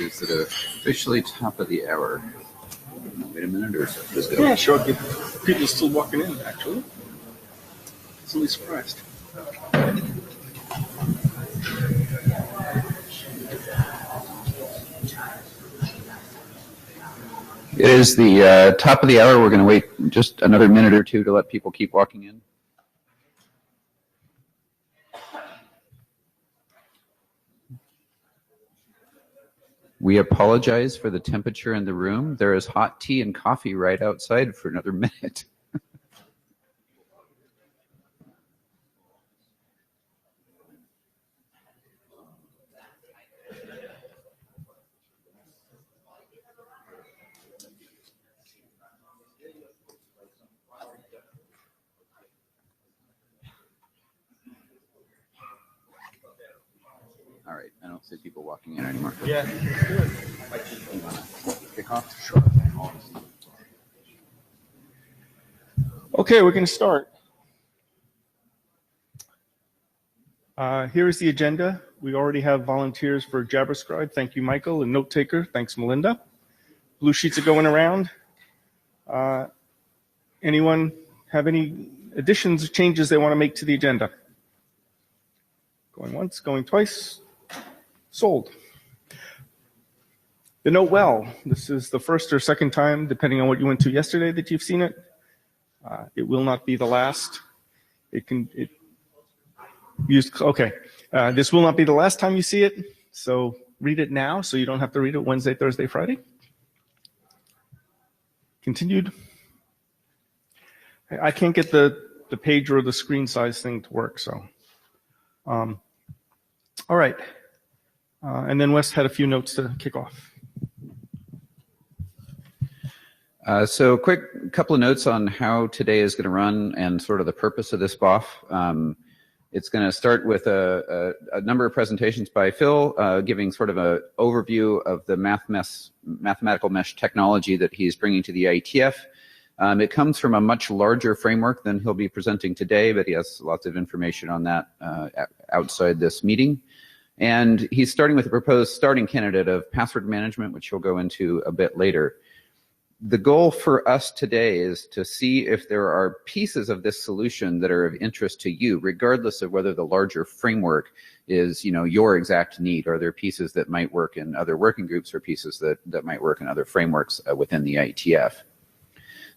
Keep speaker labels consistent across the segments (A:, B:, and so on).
A: Is it officially top of the hour? Wait a minute, or just go?
B: Yeah, sure. People still walking in, actually. Pleasantly surprised.
A: It is the top of the hour. We're going to wait just another minute or two to let people keep walking in. We apologize for the temperature in the room. There is hot tea and coffee right outside for another minute. All right, I don't see people walking in anymore.
B: Yeah, good.
A: You want to kick off?
B: Sure. Okay, we're going to start. Here is the agenda. We already have volunteers for JabberScribe. Thank you, Michael. And note taker. Thanks, Melinda. Blue sheets are going around. Anyone have any additions or changes they want to make to the agenda? Going once, going twice. Sold. The note well. This is the first or second time, depending on what you went to yesterday, that you've seen it. It will not be the last. Okay. This will not be the last time you see it, so read it now so you don't have to read it Wednesday, Thursday, Friday. Continued. I can't get the page or the screen size thing to work, so. All right. And then Wes had a few notes to kick off.
A: So quick couple of notes on how today is going to run and sort of the purpose of this BOF. It's going to start with a number of presentations by Phil, giving sort of an overview of the mathematical mesh technology that he's bringing to the IETF. It comes from a much larger framework than he'll be presenting today, but he has lots of information on that outside this meeting. And he's starting with a proposed starting candidate of password management, which he'll go into a bit later. The goal for us today is to see if there are pieces of this solution that are of interest to you, regardless of whether the larger framework is, your exact need. Are there pieces that might work in other working groups or pieces that might work in other frameworks within the IETF?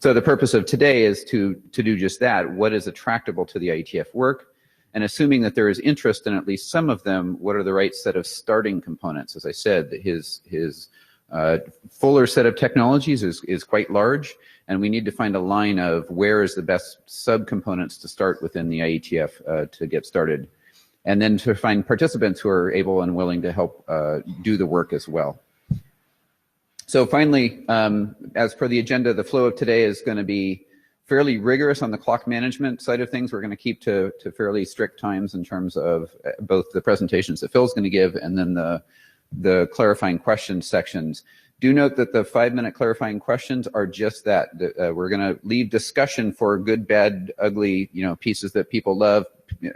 A: So the purpose of today is to do just that. What is attractable to the IETF work? And assuming that there is interest in at least some of them, what are the right set of starting components? As I said, his fuller set of technologies is quite large, and we need to find a line of where is the best subcomponents to start within the IETF to get started, and then to find participants who are able and willing to help do the work as well. So finally, as per the agenda, the flow of today is going to be fairly rigorous on the clock management side of things. We're going to keep to fairly strict times in terms of both the presentations that Phil's going to give and then the clarifying questions sections. Do note that the 5-minute clarifying questions are just that. We're going to leave discussion for good, bad, ugly, pieces that people love,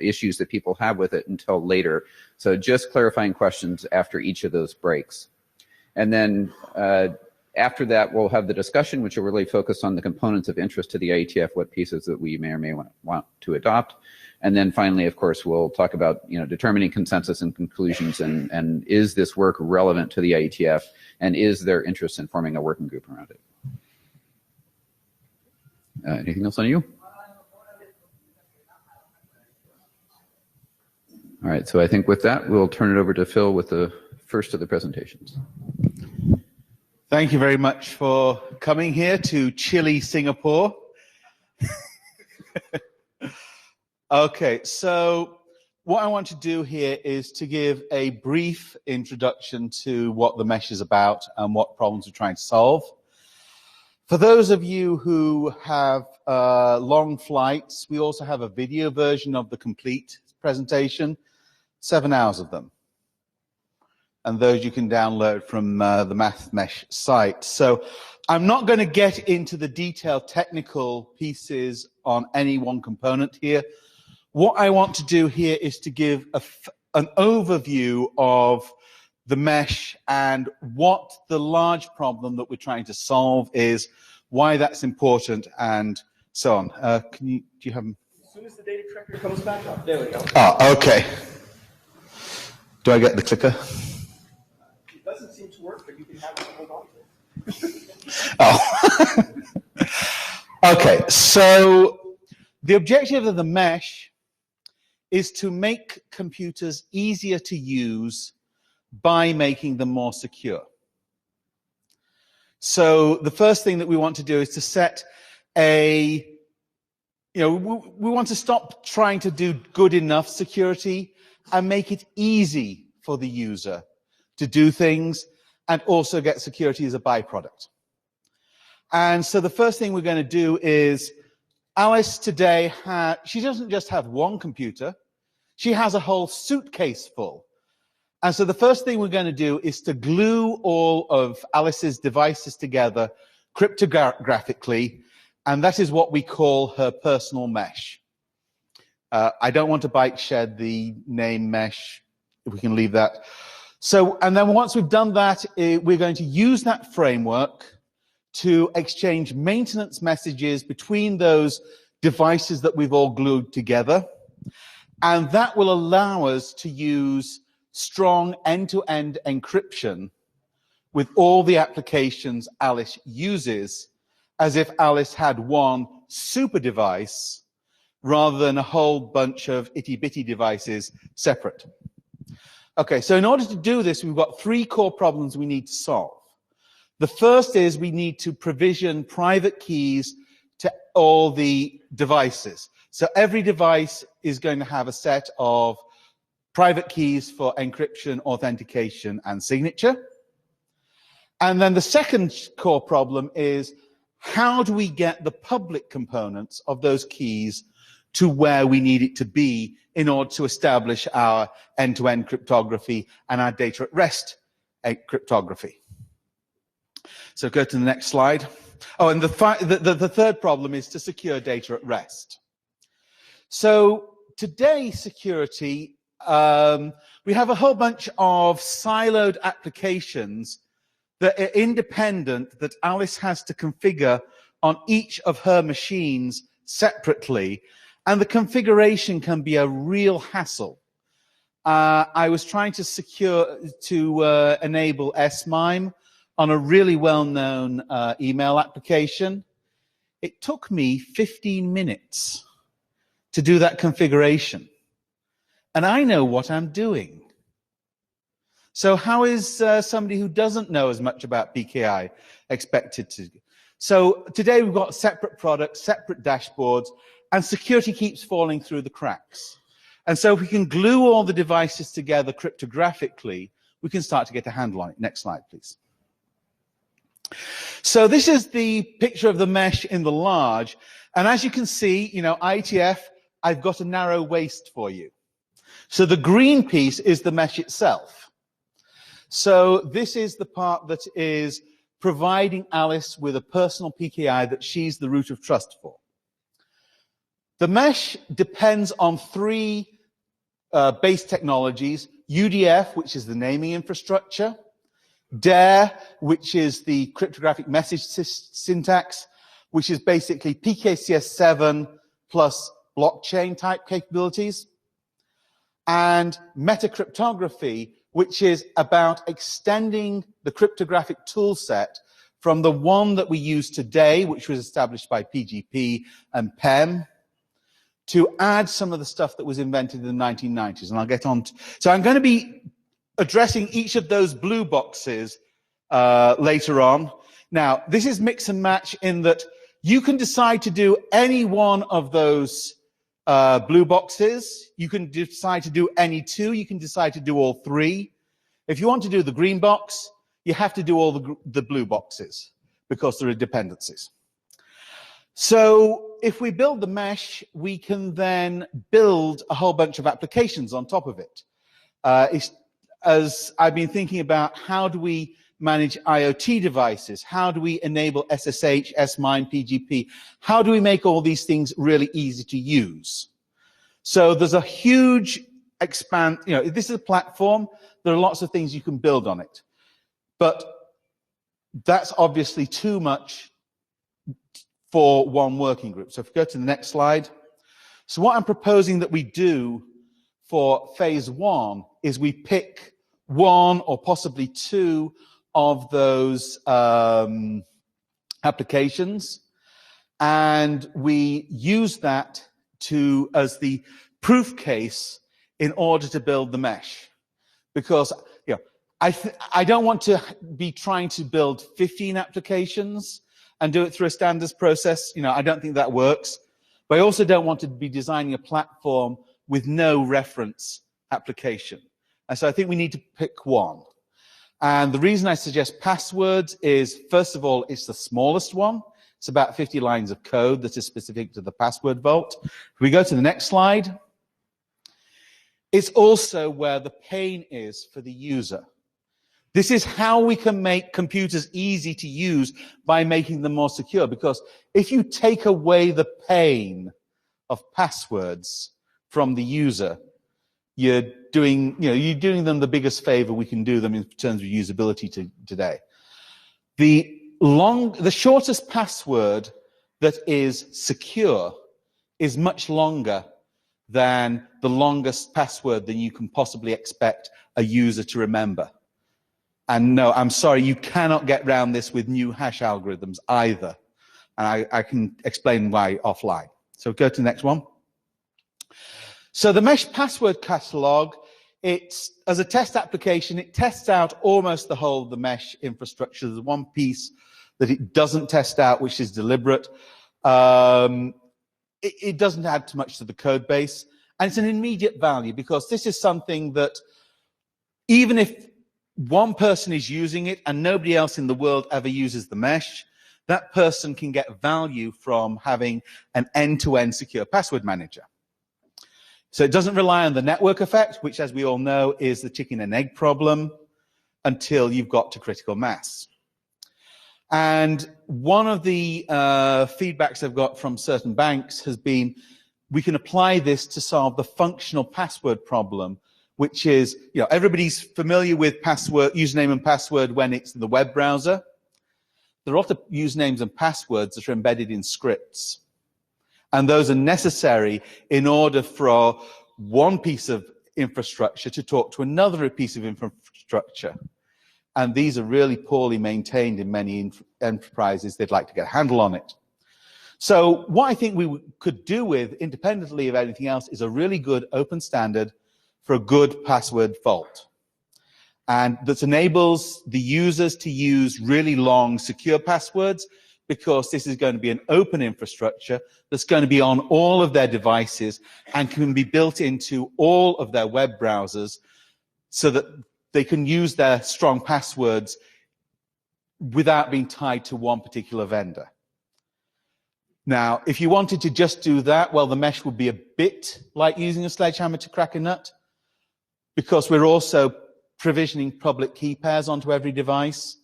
A: issues that people have with it until later. So just clarifying questions after each of those breaks. And then after that, we'll have the discussion, which will really focus on the components of interest to the IETF, what pieces that we may or may want to adopt. And then finally, of course, we'll talk about determining consensus and conclusions, and is this work relevant to the IETF, and is there interest in forming a working group around it? Anything else on you? All right, so I think with that, we'll turn it over to Phil with the first of the presentations.
C: Thank you very much for coming here to chilly Singapore. Okay, so what I want to do here is to give a brief introduction to what the mesh is about and what problems we're trying to solve. For those of you who have long flights, we also have a video version of the complete presentation, 7 hours of them. And those you can download from the Mathmesh site. So I'm not going to get into the detailed technical pieces on any one component here. What I want to do here is to give an overview of the mesh, and what the large problem that we're trying to solve is, why that's important, and so on. Do you have them?
B: As soon as the data tracker comes back up, there we go.
C: Oh, okay. Do I get the clicker?
B: It doesn't seem to work, but you can have it hold on to it.
C: Oh. Okay, so the objective of the mesh is to make computers easier to use by making them more secure. So the first thing that we want to do is to set we want to stop trying to do good enough security and make it easy for the user to do things, and also get security as a byproduct. And so the first thing we're going to do is, Alice today, she doesn't just have one computer, she has a whole suitcase full. And so the first thing we're going to do is to glue all of Alice's devices together cryptographically, and that is what we call her personal mesh. I don't want to bite shed the name mesh, if we can leave that. So, and then once we've done that, we're going to use that framework to exchange maintenance messages between those devices that we've all glued together. And that will allow us to use strong end-to-end encryption with all the applications Alice uses, as if Alice had one super device rather than a whole bunch of itty-bitty devices separate. Okay, so in order to do this, we've got three core problems we need to solve. The first is we need to provision private keys to all the devices. So every device is going to have a set of private keys for encryption, authentication, and signature. And then the second core problem is, how do we get the public components of those keys to where we need it to be in order to establish our end-to-end cryptography and our data at rest cryptography? So go to the next slide. Oh, and the third problem is to secure data at rest. So today, security, we have a whole bunch of siloed applications that are independent, that Alice has to configure on each of her machines separately, and the configuration can be a real hassle. I was trying to enable S-MIME on a really well-known email application. It took me 15 minutes to do that configuration. And I know what I'm doing. So how is somebody who doesn't know as much about PKI expected to? So today we've got separate products, separate dashboards, and security keeps falling through the cracks. And so if we can glue all the devices together cryptographically, we can start to get a handle on it. Next slide, please. So this is the picture of the mesh in the large. And as you can see, IETF, I've got a narrow waist for you. So the green piece is the mesh itself. So this is the part that is providing Alice with a personal PKI that she's the root of trust for. The mesh depends on three base technologies: UDF, which is the naming infrastructure; DARE, which is the cryptographic message syntax, which is basically PKCS7 plus blockchain type capabilities; and metacryptography, which is about extending the cryptographic tool set from the one that we use today, which was established by PGP and PEM, to add some of the stuff that was invented in the 1990s. And I'll get on to, so I'm going to be addressing each of those blue boxes later on. Now, this is mix and match in that you can decide to do any one of those blue boxes. You can decide to do any two. You can decide to do all three. If you want to do the green box, you have to do all the blue boxes because there are dependencies. So if we build the mesh, we can then build a whole bunch of applications on top of it. As I've been thinking about, how do we manage IoT devices? How do we enable SSH, S-MIME, PGP? How do we make all these things really easy to use? So there's a huge this is a platform there are lots of things you can build on it. But that's obviously too much for one working group. So if we go to the next slide. So what I'm proposing that we do for phase 1 is we pick 1 or possibly 2 of those applications, and we use that as the proof case in order to build the mesh. Because I don't want to be trying to build 15 applications and do it through a standards process. I don't think that works. But I also don't want to be designing a platform with no reference application. And so I think we need to pick 1. And the reason I suggest passwords is, first of all, it's the smallest one. It's about 50 lines of code that is specific to the password vault. If we go to the next slide, it's also where the pain is for the user. This is how we can make computers easy to use by making them more secure. Because if you take away the pain of passwords from the user, you're doing them the biggest favor we can do them in terms of usability today. The shortest password that is secure is much longer than the longest password that you can possibly expect a user to remember. And no, I'm sorry, you cannot get around this with new hash algorithms either. And I can explain why offline. So go to the next one. So the Mesh Password Catalog, it's, as a test application, it tests out almost the whole of the Mesh infrastructure. There's one piece that it doesn't test out, which is deliberate. It doesn't add too much to the code base. And it's an immediate value, because this is something that even if one person is using it and nobody else in the world ever uses the mesh, that person can get value from having an end-to-end secure password manager. So it doesn't rely on the network effect, which, as we all know, is the chicken and egg problem until you've got to critical mass. And one of the feedbacks I've got from certain banks has been, we can apply this to solve the functional password problem, which is, everybody's familiar with username and password when it's in the web browser. There are a lot of usernames and passwords that are embedded in scripts. And those are necessary in order for one piece of infrastructure to talk to another piece of infrastructure. And these are really poorly maintained in many enterprises. They'd like to get a handle on it. So what I think we could do with, independently of anything else, is a really good open standard for a good password vault. And that enables the users to use really long, secure passwords, because this is going to be an open infrastructure that's going to be on all of their devices and can be built into all of their web browsers so that they can use their strong passwords without being tied to one particular vendor. Now, if you wanted to just do that, well, the mesh would be a bit like using a sledgehammer to crack a nut, because we're also provisioning public key pairs onto every device.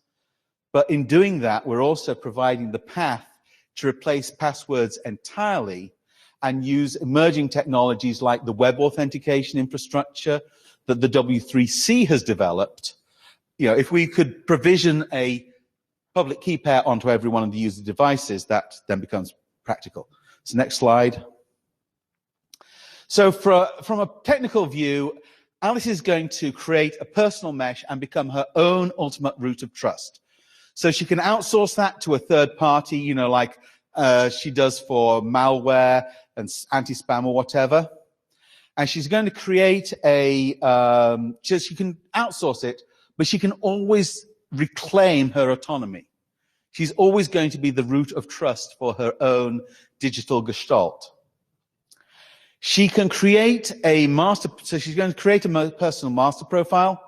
C: But in doing that, we're also providing the path to replace passwords entirely and use emerging technologies like the web authentication infrastructure that the W3C has developed. If we could provision a public key pair onto every one of the user devices, that then becomes practical. So next slide. So from a technical view, Alice is going to create a personal mesh and become her own ultimate root of trust. So she can outsource that to a third party, like she does for malware and anti-spam or whatever. And she's going to create she can outsource it, but she can always reclaim her autonomy. She's always going to be the root of trust for her own digital gestalt. She can create so she's going to create a personal master profile,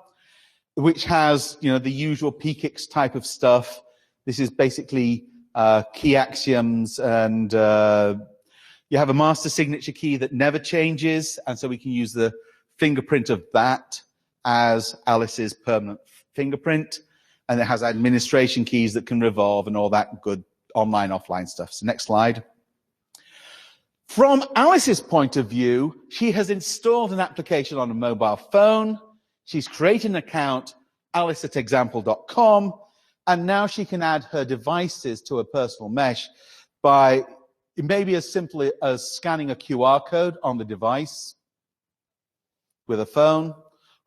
C: which has, the usual PKIX type of stuff. This is basically key axioms, and you have a master signature key that never changes, and so we can use the fingerprint of that as Alice's permanent fingerprint, and it has administration keys that can revolve and all that good online, offline stuff. So next slide. From Alice's point of view, she has installed an application on a mobile phone. She's created an account, alice@example.com, and now she can add her devices to a personal mesh by maybe as simply as scanning a QR code on the device with a phone,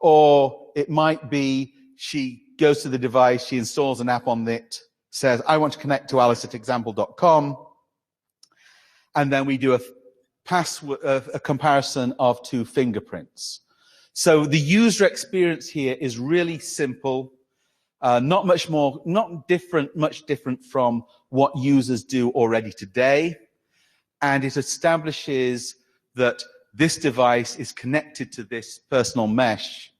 C: or it might be she goes to the device, she installs an app on it, says, I want to connect to alice@example.com, and then we do a comparison of two fingerprints. So the user experience here is really simple, not much different from what users do already today, and it establishes that this device is connected to this personal mesh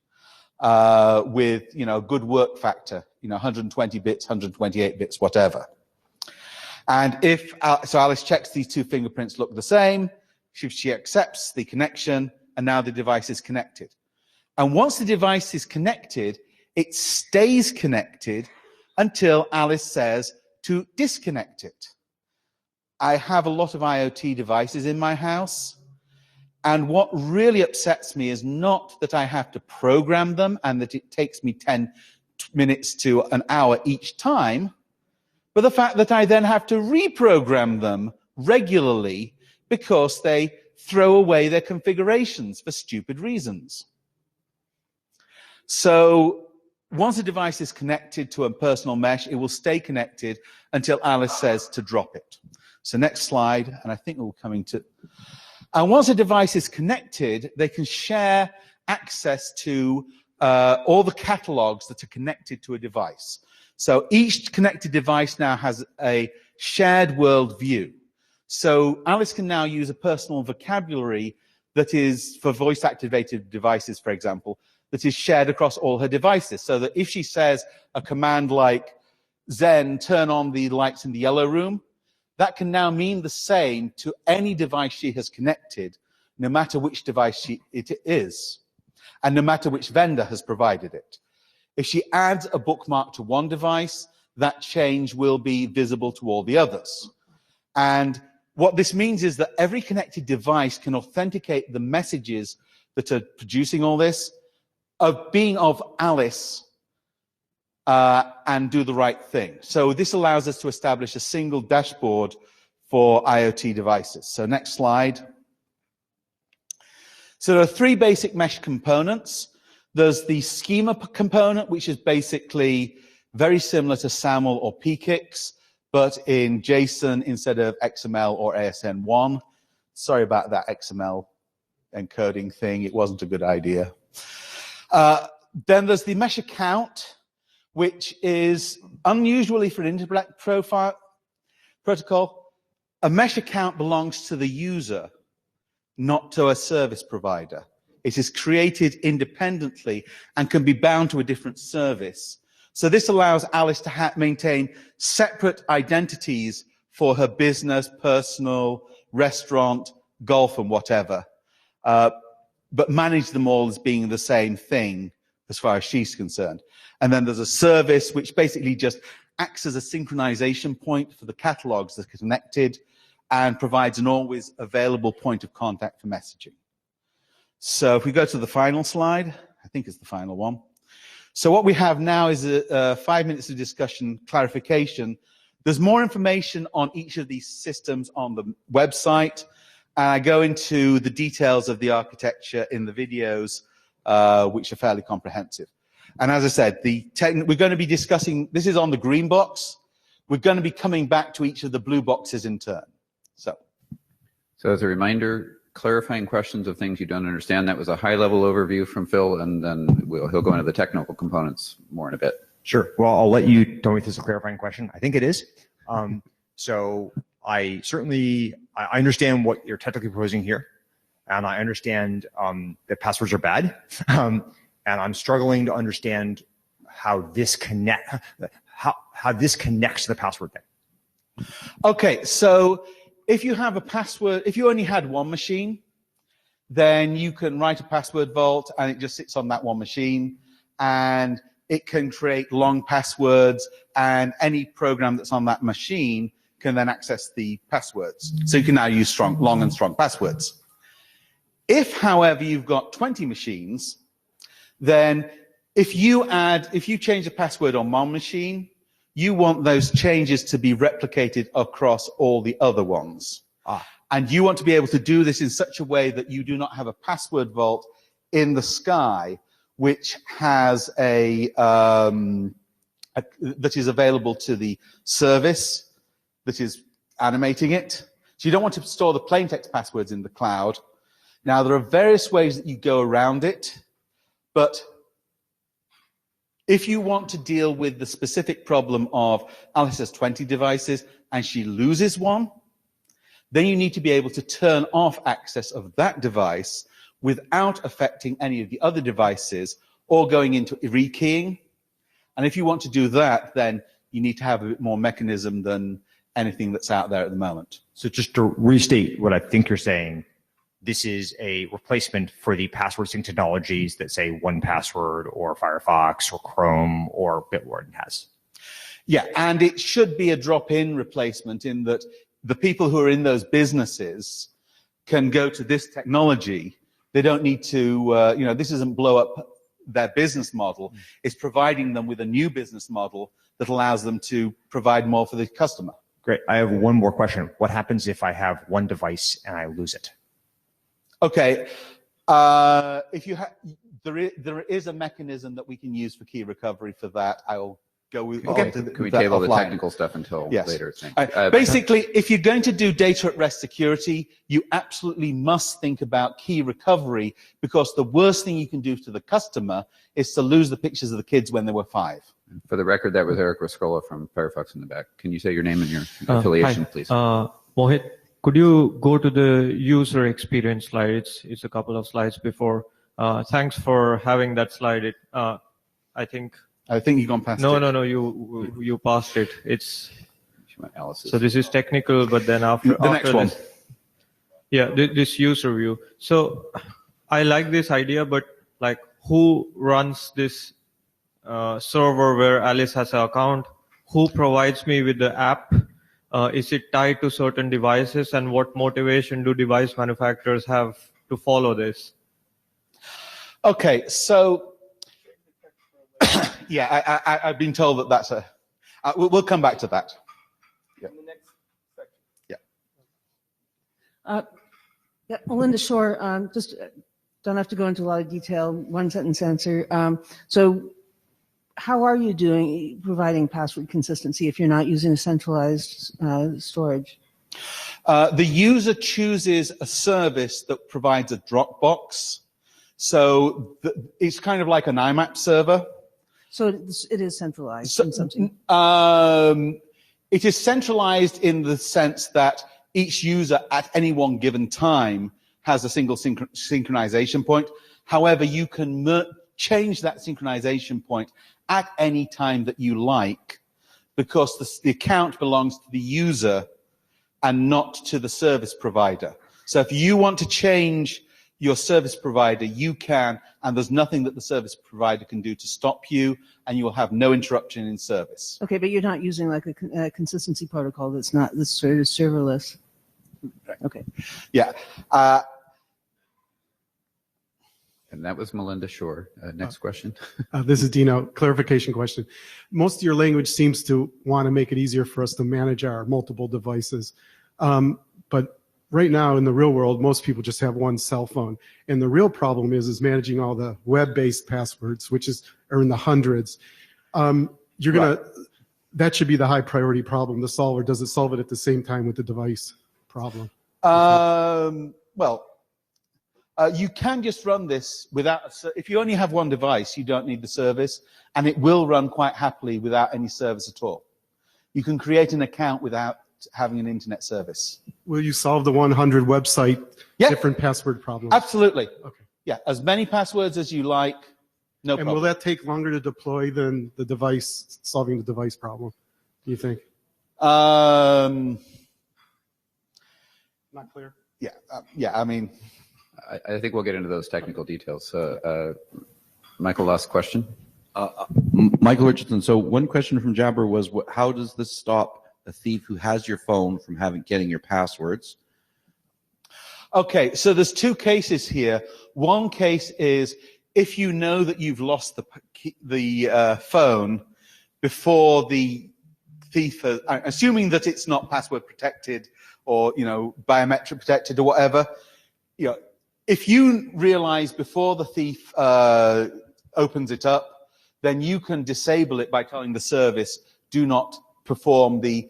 C: with, good work factor, 120 bits, 128 bits, whatever. And so Alice checks these two fingerprints look the same, she accepts the connection, and now the device is connected. And once the device is connected, it stays connected until Alice says to disconnect it. I have a lot of IoT devices in my house, and what really upsets me is not that I have to program them and that it takes me 10 minutes to an hour each time, but the fact that I then have to reprogram them regularly because they throw away their configurations for stupid reasons. So once a device is connected to a personal mesh, it will stay connected until Alice says to drop it. So next slide, and I think we're coming to... And once a device is connected, they can share access to all the catalogs that are connected to a device. So each connected device now has a shared world view. So Alice can now use a personal vocabulary that is, for voice-activated devices, for example, that is shared across all her devices. So that if she says a command like, Zen, turn on the lights in the yellow room, that can now mean the same to any device she has connected, no matter which device it is, and no matter which vendor has provided it. If she adds a bookmark to one device, that change will be visible to all the others. And what this means is that every connected device can authenticate the messages that are producing all this of being of Alice and do the right thing. So this allows us to establish a single dashboard for IoT devices. So next slide. So there are three basic mesh components. There's the schema component, which is basically very similar to SAML or PKIX, but in JSON instead of XML or ASN1. Sorry about that XML encoding thing. It wasn't a good idea. Then there's the mesh account, which is unusually for an internet protocol. A mesh account belongs to the user, not to a service provider. It is created independently and can be bound to a different service. So this allows Alice to maintain separate identities for her business, personal, restaurant, golf, and whatever, but manage them all as being the same thing as far as she's concerned. And then there's a service which basically just acts as a synchronization point for the catalogs that are connected and provides an always available point of contact for messaging. So if we go to the final slide, I think it's the final one. So what we have now is 5 minutes of discussion, clarification. There's more information on each of these systems on the website. And I go into the details of the architecture in the videos, which are fairly comprehensive. And as I said, we're going to be discussing, this is on the green box. We're going to be coming back to each of the blue boxes in turn. So
A: as a reminder, clarifying questions of things you don't understand. That was a high-level overview from Phil, and then he'll go into the technical components more in a bit.
D: Sure. Well, I'll let you tell me if this is a clarifying question. I think it is. So I understand what you're technically proposing here, and I understand that passwords are bad, and I'm struggling to understand how this connects to the password thing.
C: Okay, so if you have a password, if you only had one machine, then you can write a password vault and it just sits on that one machine, and it can create long passwords, and any program that's on that machine can then access the passwords. So you can now use long and strong passwords. If, however, you've got 20 machines, then if you change the password on one machine, you want those changes to be replicated across all the other ones. And you want to be able to do this in such a way that you do not have a password vault in the sky, which has that is available to the service that is animating it. So you don't want to store the plain text passwords in the cloud. Now, there are various ways that you go around it, but if you want to deal with the specific problem of Alice has 20 devices and she loses one, then you need to be able to turn off access of that device without affecting any of the other devices or going into rekeying. And if you want to do that, then you need to have a bit more mechanism than anything that's out there at the moment.
D: So just to restate what I think you're saying, this is a replacement for the password sync technologies that say 1Password or Firefox or Chrome or Bitwarden has.
C: Yeah, and it should be a drop-in replacement in that the people who are in those businesses can go to this technology. They don't need to, this doesn't blow up their business model. It's providing them with a new business model that allows them to provide more for the customer.
D: Great. I have one more question. What happens if I have one device and I lose it?
C: Okay. There is a mechanism that we can use for key recovery for that. I'll go with.
A: Okay. Can we table the technical stuff until later?
C: Basically, if you're going to do data at rest security, you absolutely must think about key recovery, because the worst thing you can do to the customer is to lose the pictures of the kids when they were 5.
A: For the record, that was Eric Rascola from Firefox in the back. Can you say your name and your affiliation, please?
E: Mohit, could you go to the user experience slide? It's a couple of slides before. Thanks for having that slide. I think
C: you've gone past it.
E: No, you passed it. It's
A: Alice's.
E: So this is technical, but then after
C: next one.
E: This user view. So I like this idea, but like, who runs this server where Alice has an account? Who provides me with the app? Is it tied to certain devices? And what motivation do device manufacturers have to follow this?
C: Okay, so I've been told that that's a. We'll come back to that. Yeah.
B: In the next section.
C: Yeah.
F: Melinda Shore, just don't have to go into a lot of detail. One sentence answer. So, how are you providing password consistency if you're not using a centralized storage?
C: The user chooses a service that provides a Dropbox. So it's kind of like an IMAP server.
F: So it is centralized in something?
C: It is centralized in the sense that each user at any one given time has a single synchronization point. However, you can change that synchronization point at any time that you like, because the account belongs to the user and not to the service provider. So if you want to change your service provider, you can, and there's nothing that the service provider can do to stop you, and you will have no interruption in service.
F: Okay, but you're not using like a consistency protocol that's sort of serverless.
C: Right.
F: Okay.
C: Yeah.
A: And that was Melinda Shore. Next question.
G: This is Dino. Clarification question. Most of your language seems to want to make it easier for us to manage our multiple devices. But right now in the real world, most people just have one cell phone. And the real problem is managing all the web-based passwords, which are in the hundreds. That should be the high priority problem to solve, or does it solve it at the same time with the device problem?
C: You can just run this without, if you only have one device, you don't need the service, and it will run quite happily without any service at all. You can create an account without having an internet service.
G: Will you solve the 100 website different password problems?
C: Absolutely.
G: Okay.
C: Yeah, as many passwords as you like, no problem.
G: And will that take longer to deploy than the device, solving the device problem, do you think?
C: Not
G: clear?
C: Yeah, I mean...
A: I think we'll get into those technical details. Michael, last question.
H: Michael Richardson. So one question from Jabber was, how does this stop a thief who has your phone from getting your passwords?
C: Okay, so there's two cases here. One case is if you know that you've lost the phone before the thief, assuming that it's not password protected or biometric protected or whatever, if you realize before the thief opens it up, then you can disable it by telling the service, do not perform the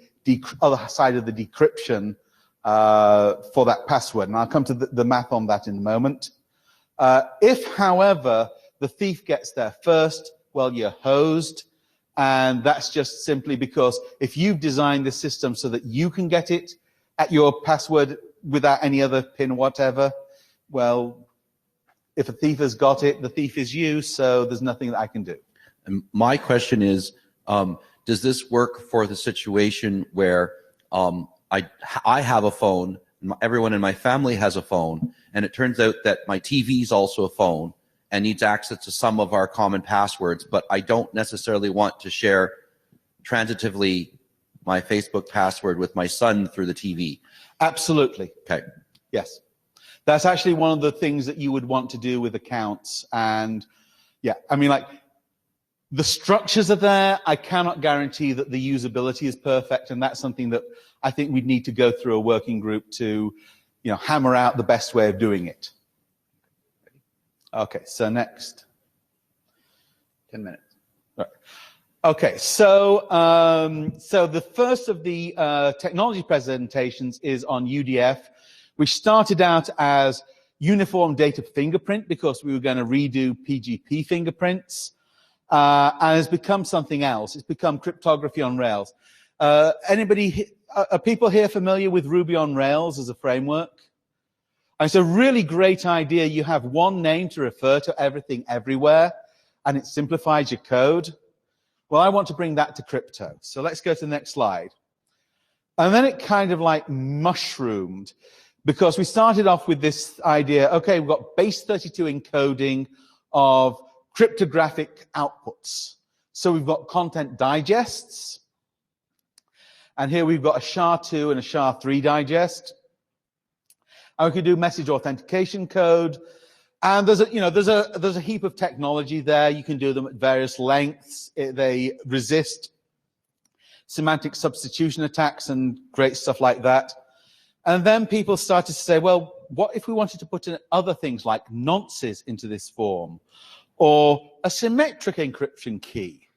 C: other side of the decryption for that password. And I'll come to the math on that in a moment. If, however, the thief gets there first, well, you're hosed. And that's just simply because if you've designed the system so that you can get it at your password without any other pin or whatever, well, if a thief has got it, the thief is you, so there's nothing that I can do.
H: And my question is, does this work for the situation where I have a phone, everyone in my family has a phone, and it turns out that my TV is also a phone and needs access to some of our common passwords, but I don't necessarily want to share transitively my Facebook password with my son through the TV?
C: Absolutely.
H: Okay.
C: Yes. That's actually one of the things that you would want to do with accounts. And yeah, I mean, like, the structures are there. I cannot guarantee that the usability is perfect, and that's something that I think we'd need to go through a working group to, hammer out the best way of doing it. Okay, so next.
A: 10 minutes.
C: Right. Okay, so the first of the technology presentations is on UDF, which started out as Uniform Data Fingerprint because we were going to redo PGP fingerprints, and has become something else. It's become cryptography on Rails. Are people here familiar with Ruby on Rails as a framework? And it's a really great idea. You have one name to refer to everything everywhere, and it simplifies your code. Well, I want to bring that to crypto. So let's go to the next slide. And then it kind of like mushroomed, because we started off with this idea, okay, we've got base 32 encoding of cryptographic outputs. So we've got content digests. And here we've got a SHA-2 and a SHA-3 digest. And we could do message authentication code. And there's a heap of technology there. You can do them at various lengths. They resist semantic substitution attacks and great stuff like that. And then people started to say, well, what if we wanted to put in other things like nonces into this form, or a symmetric encryption key?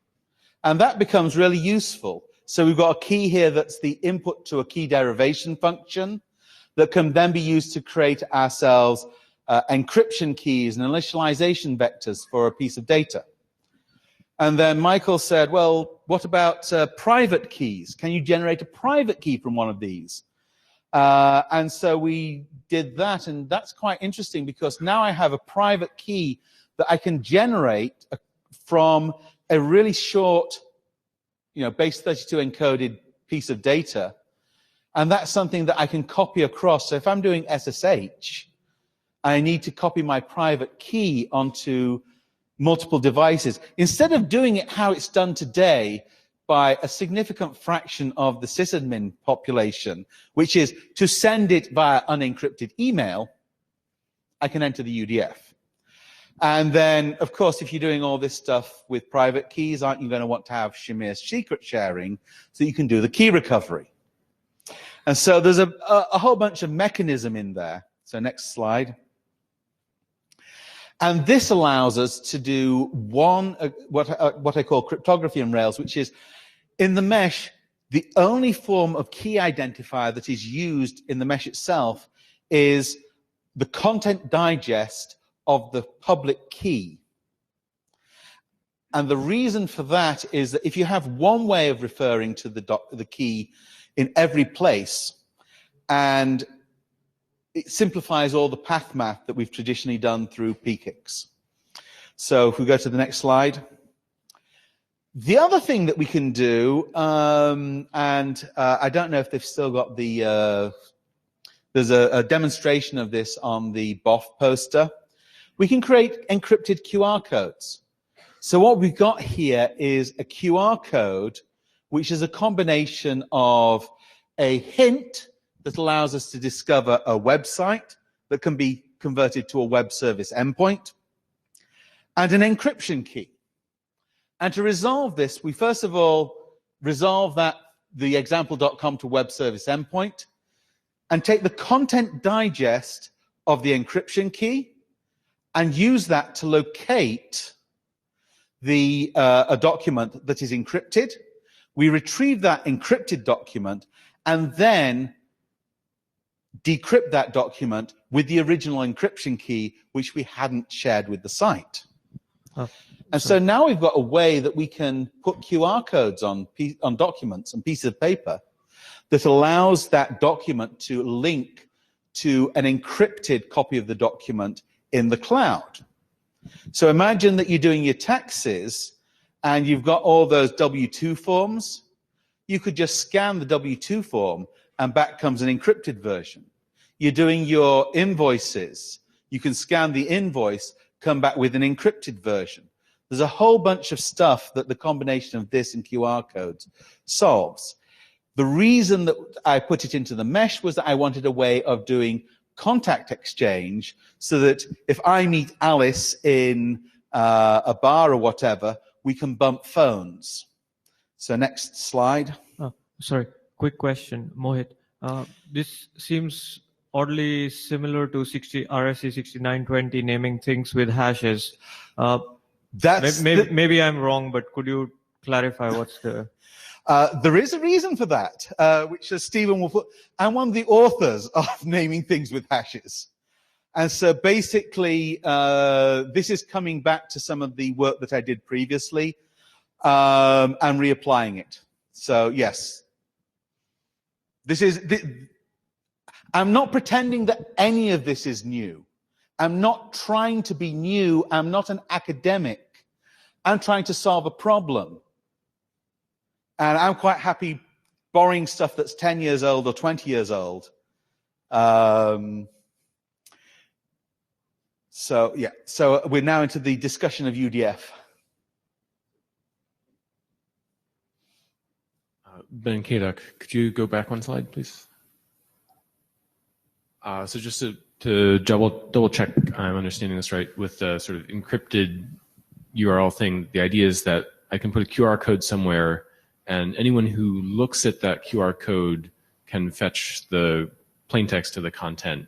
C: And that becomes really useful. So we've got a key here that's the input to a key derivation function that can then be used to create ourselves encryption keys and initialization vectors for a piece of data. And then Michael said, well, what about private keys? Can you generate a private key from one of these? And so we did that, and that's quite interesting because now I have a private key that I can generate from a really short, base 32 encoded piece of data. And that's something that I can copy across. So if I'm doing SSH, I need to copy my private key onto multiple devices. Instead of doing it how it's done today by a significant fraction of the sysadmin population, which is to send it via unencrypted email, I can enter the UDF. And then, of course, if you're doing all this stuff with private keys, aren't you going to want to have Shamir secret sharing so you can do the key recovery? And so there's a whole bunch of mechanism in there. So next slide. And this allows us to do what I call cryptography in Rails, which is, in the mesh, the only form of key identifier that is used in the mesh itself is the content digest of the public key. And the reason for that is that if you have one way of referring to the key in every place, and it simplifies all the path math that we've traditionally done through PKIX. So if we go to the next slide. The other thing that we can do, I don't know if they've still got there's a demonstration of this on the BOF poster. We can create encrypted QR codes. So what we've got here is a QR code, which is a combination of a hint that allows us to discover a website that can be converted to a web service endpoint, and an encryption key. And to resolve this, we first of all resolve the example.com to web service endpoint and take the content digest of the encryption key and use that to locate a document that is encrypted. We retrieve that encrypted document and then decrypt that document with the original encryption key, which we hadn't shared with the site. And so now we've got a way that we can put QR codes on documents and pieces of paper that allows that document to link to an encrypted copy of the document in the cloud. So imagine that you're doing your taxes and you've got all those W-2 forms. You could just scan the W-2 form and back comes an encrypted version. You're doing your invoices. You can scan the invoice, come back with an encrypted version. There's a whole bunch of stuff that the combination of this and QR codes solves. The reason that I put it into the mesh was that I wanted a way of doing contact exchange so that if I meet Alice in a bar or whatever, we can bump phones. So next slide.
E: Oh, sorry, quick question, Mohit. This seems oddly similar to RSC 6920 naming things with hashes. Maybe I'm wrong, but could you clarify what's the...
C: There is a reason for that, which Stephen will put. I'm one of the authors of naming things with hashes. And so basically, this is coming back to some of the work that I did previously and reapplying it. So yes, I'm not pretending that any of this is new. I'm not trying to be new. I'm not an academic. I'm trying to solve a problem. And I'm quite happy borrowing stuff that's 10 years old or 20 years old. So we're now into the discussion of UDF.
I: Ben Kaduk, could you go back one slide, please? So just to double check I'm understanding this right, with the sort of encrypted URL thing, the idea is that I can put a QR code somewhere and anyone who looks at that QR code can fetch the plain text to the content,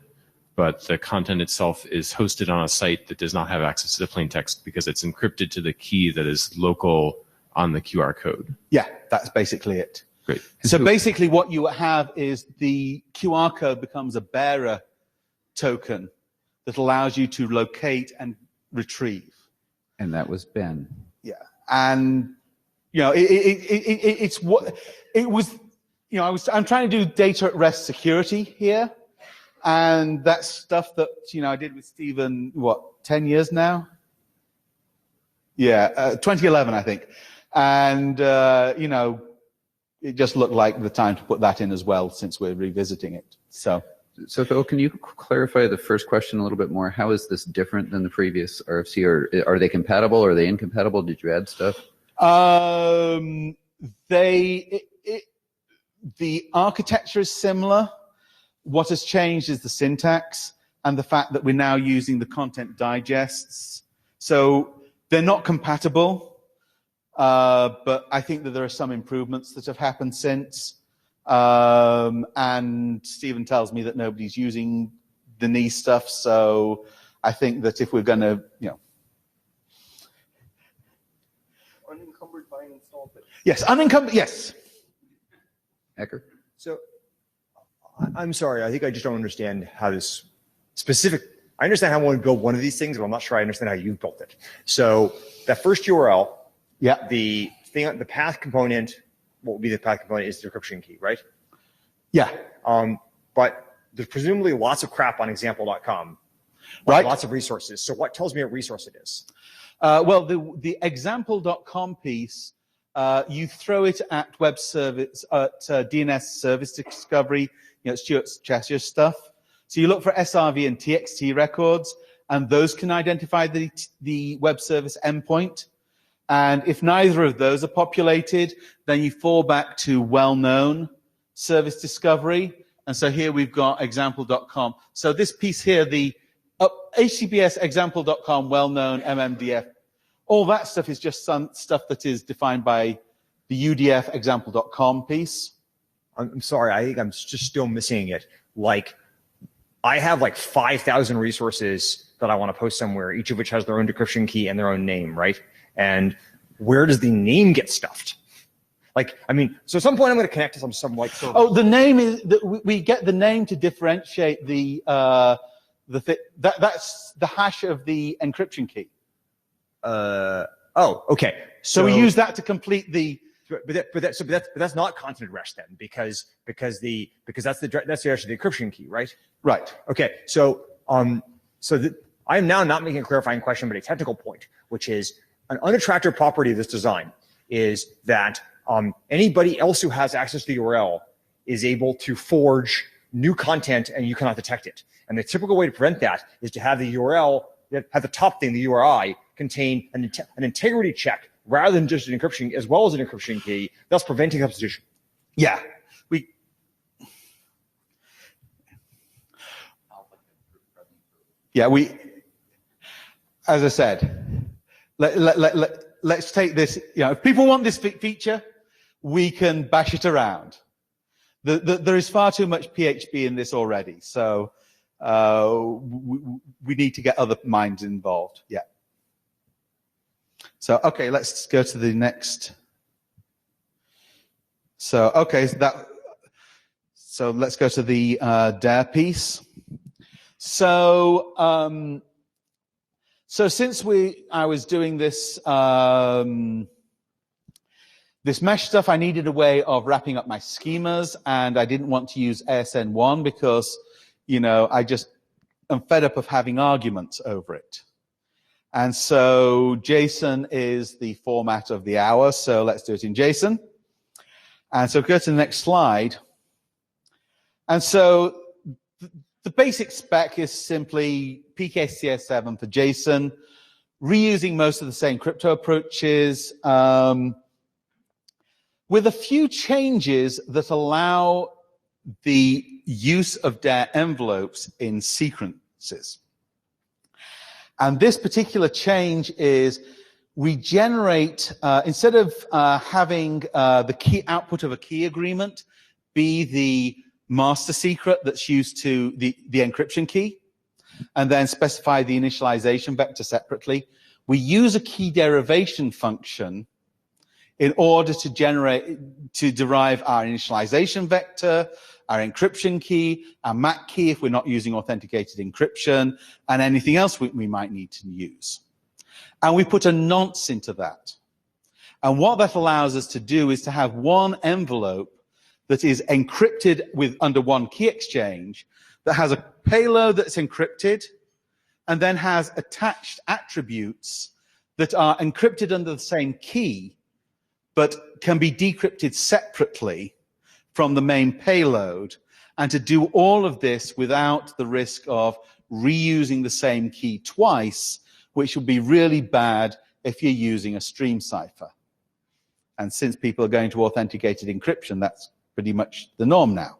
I: but the content itself is hosted on a site that does not have access to the plain text because it's encrypted to the key that is local on the QR code.
C: Yeah, that's basically it.
I: Great.
C: So basically what you have is the QR code becomes a bearer token that allows you to locate and retrieve.
A: And that was Ben.
C: Yeah. And you know, it's what it was. You know, I'm trying to do data at rest security here, and that's stuff that I did with Stephen. 10 years now? Yeah, 2011, I think. And it just looked like the time to put that in as well, since we're revisiting it. So
A: Phil, can you clarify the first question a little bit more? How is this different than the previous RFC? Or are they compatible? Are they incompatible? Did you add stuff?
C: The architecture is similar. What has changed is the syntax and the fact that we're now using the content digests. So they're not compatible, but I think that there are some improvements that have happened since. And Stephen tells me that nobody's using the knee stuff, so I think that if we're going to,
D: Unencumbered by an installed bit.
C: Yes, unencumbered, yes.
A: Ecker?
D: So I'm sorry, I think I just don't understand how this specific, I understand how I want to build one of these things, but I'm not sure I understand how you built it. So that first URL,
C: yeah,
D: the path component, what would be the path component is the encryption key, right?
C: Yeah.
D: But there's presumably lots of crap on example.com,
C: right?
D: Lots of resources. So what tells me what resource it is?
C: Well, the example.com piece, you throw it at web service, at DNS service discovery, Stuart Cheshire stuff. So you look for SRV and TXT records, and those can identify the web service endpoint. And if neither of those are populated, then you fall back to well-known service discovery. And so here we've got example.com. So this piece here, the HTTPS example.com well-known MMDF All that stuff is just some stuff that is defined by the UDF example.com piece.
D: I'm sorry, I think I'm just still missing it. Like, I have like 5,000 resources that I want to post somewhere, each of which has their own decryption key and their own name, right? And where does the name get stuffed? Like, I mean, so at some point I'm going to connect to some like. Sort of
C: oh, the name is we get the name to differentiate that's the hash of the encryption key.
D: Oh, okay.
C: So we use that to complete the.
D: But that's not content at rest then, because that's the actually the encryption key, right?
C: Right.
D: Okay. So I'm now not making a clarifying question, but a technical point, which is an unattractive property of this design is that anybody else who has access to the URL is able to forge new content and you cannot detect it. And the typical way to prevent that is to have the URL, have the top thing, the URI, contain an integrity check rather than just an encryption, as well as an encryption key, thus preventing substitution.
C: Yeah. As I said, let's take this, if people want this feature, we can bash it around. There is far too much PHP in this already, so we need to get other minds involved. Yeah. So, okay, let's go to the next. So, okay, so let's go to the DARE piece. So, since I was doing this this mesh stuff, I needed a way of wrapping up my schemas, and I didn't want to use ASN1 because, I just am fed up of having arguments over it. And so JSON is the format of the hour, so let's do it in JSON. And so go to the next slide. And so the basic spec is simply PKCS7 for JSON, reusing most of the same crypto approaches, with a few changes that allow the use of DARE envelopes in sequences. And this particular change is we generate, instead of having the key output of a key agreement be the master secret that's used to the encryption key, and then specify the initialization vector separately, we use a key derivation function in order to derive our initialization vector, our encryption key, our MAC key if we're not using authenticated encryption, and anything else we might need to use. And we put a nonce into that. And what that allows us to do is to have one envelope that is encrypted under one key exchange, that has a payload that's encrypted, and then has attached attributes that are encrypted under the same key, but can be decrypted separately from the main payload, and to do all of this without the risk of reusing the same key twice, which would be really bad if you're using a stream cipher. And since people are going to authenticated encryption, that's pretty much the norm now.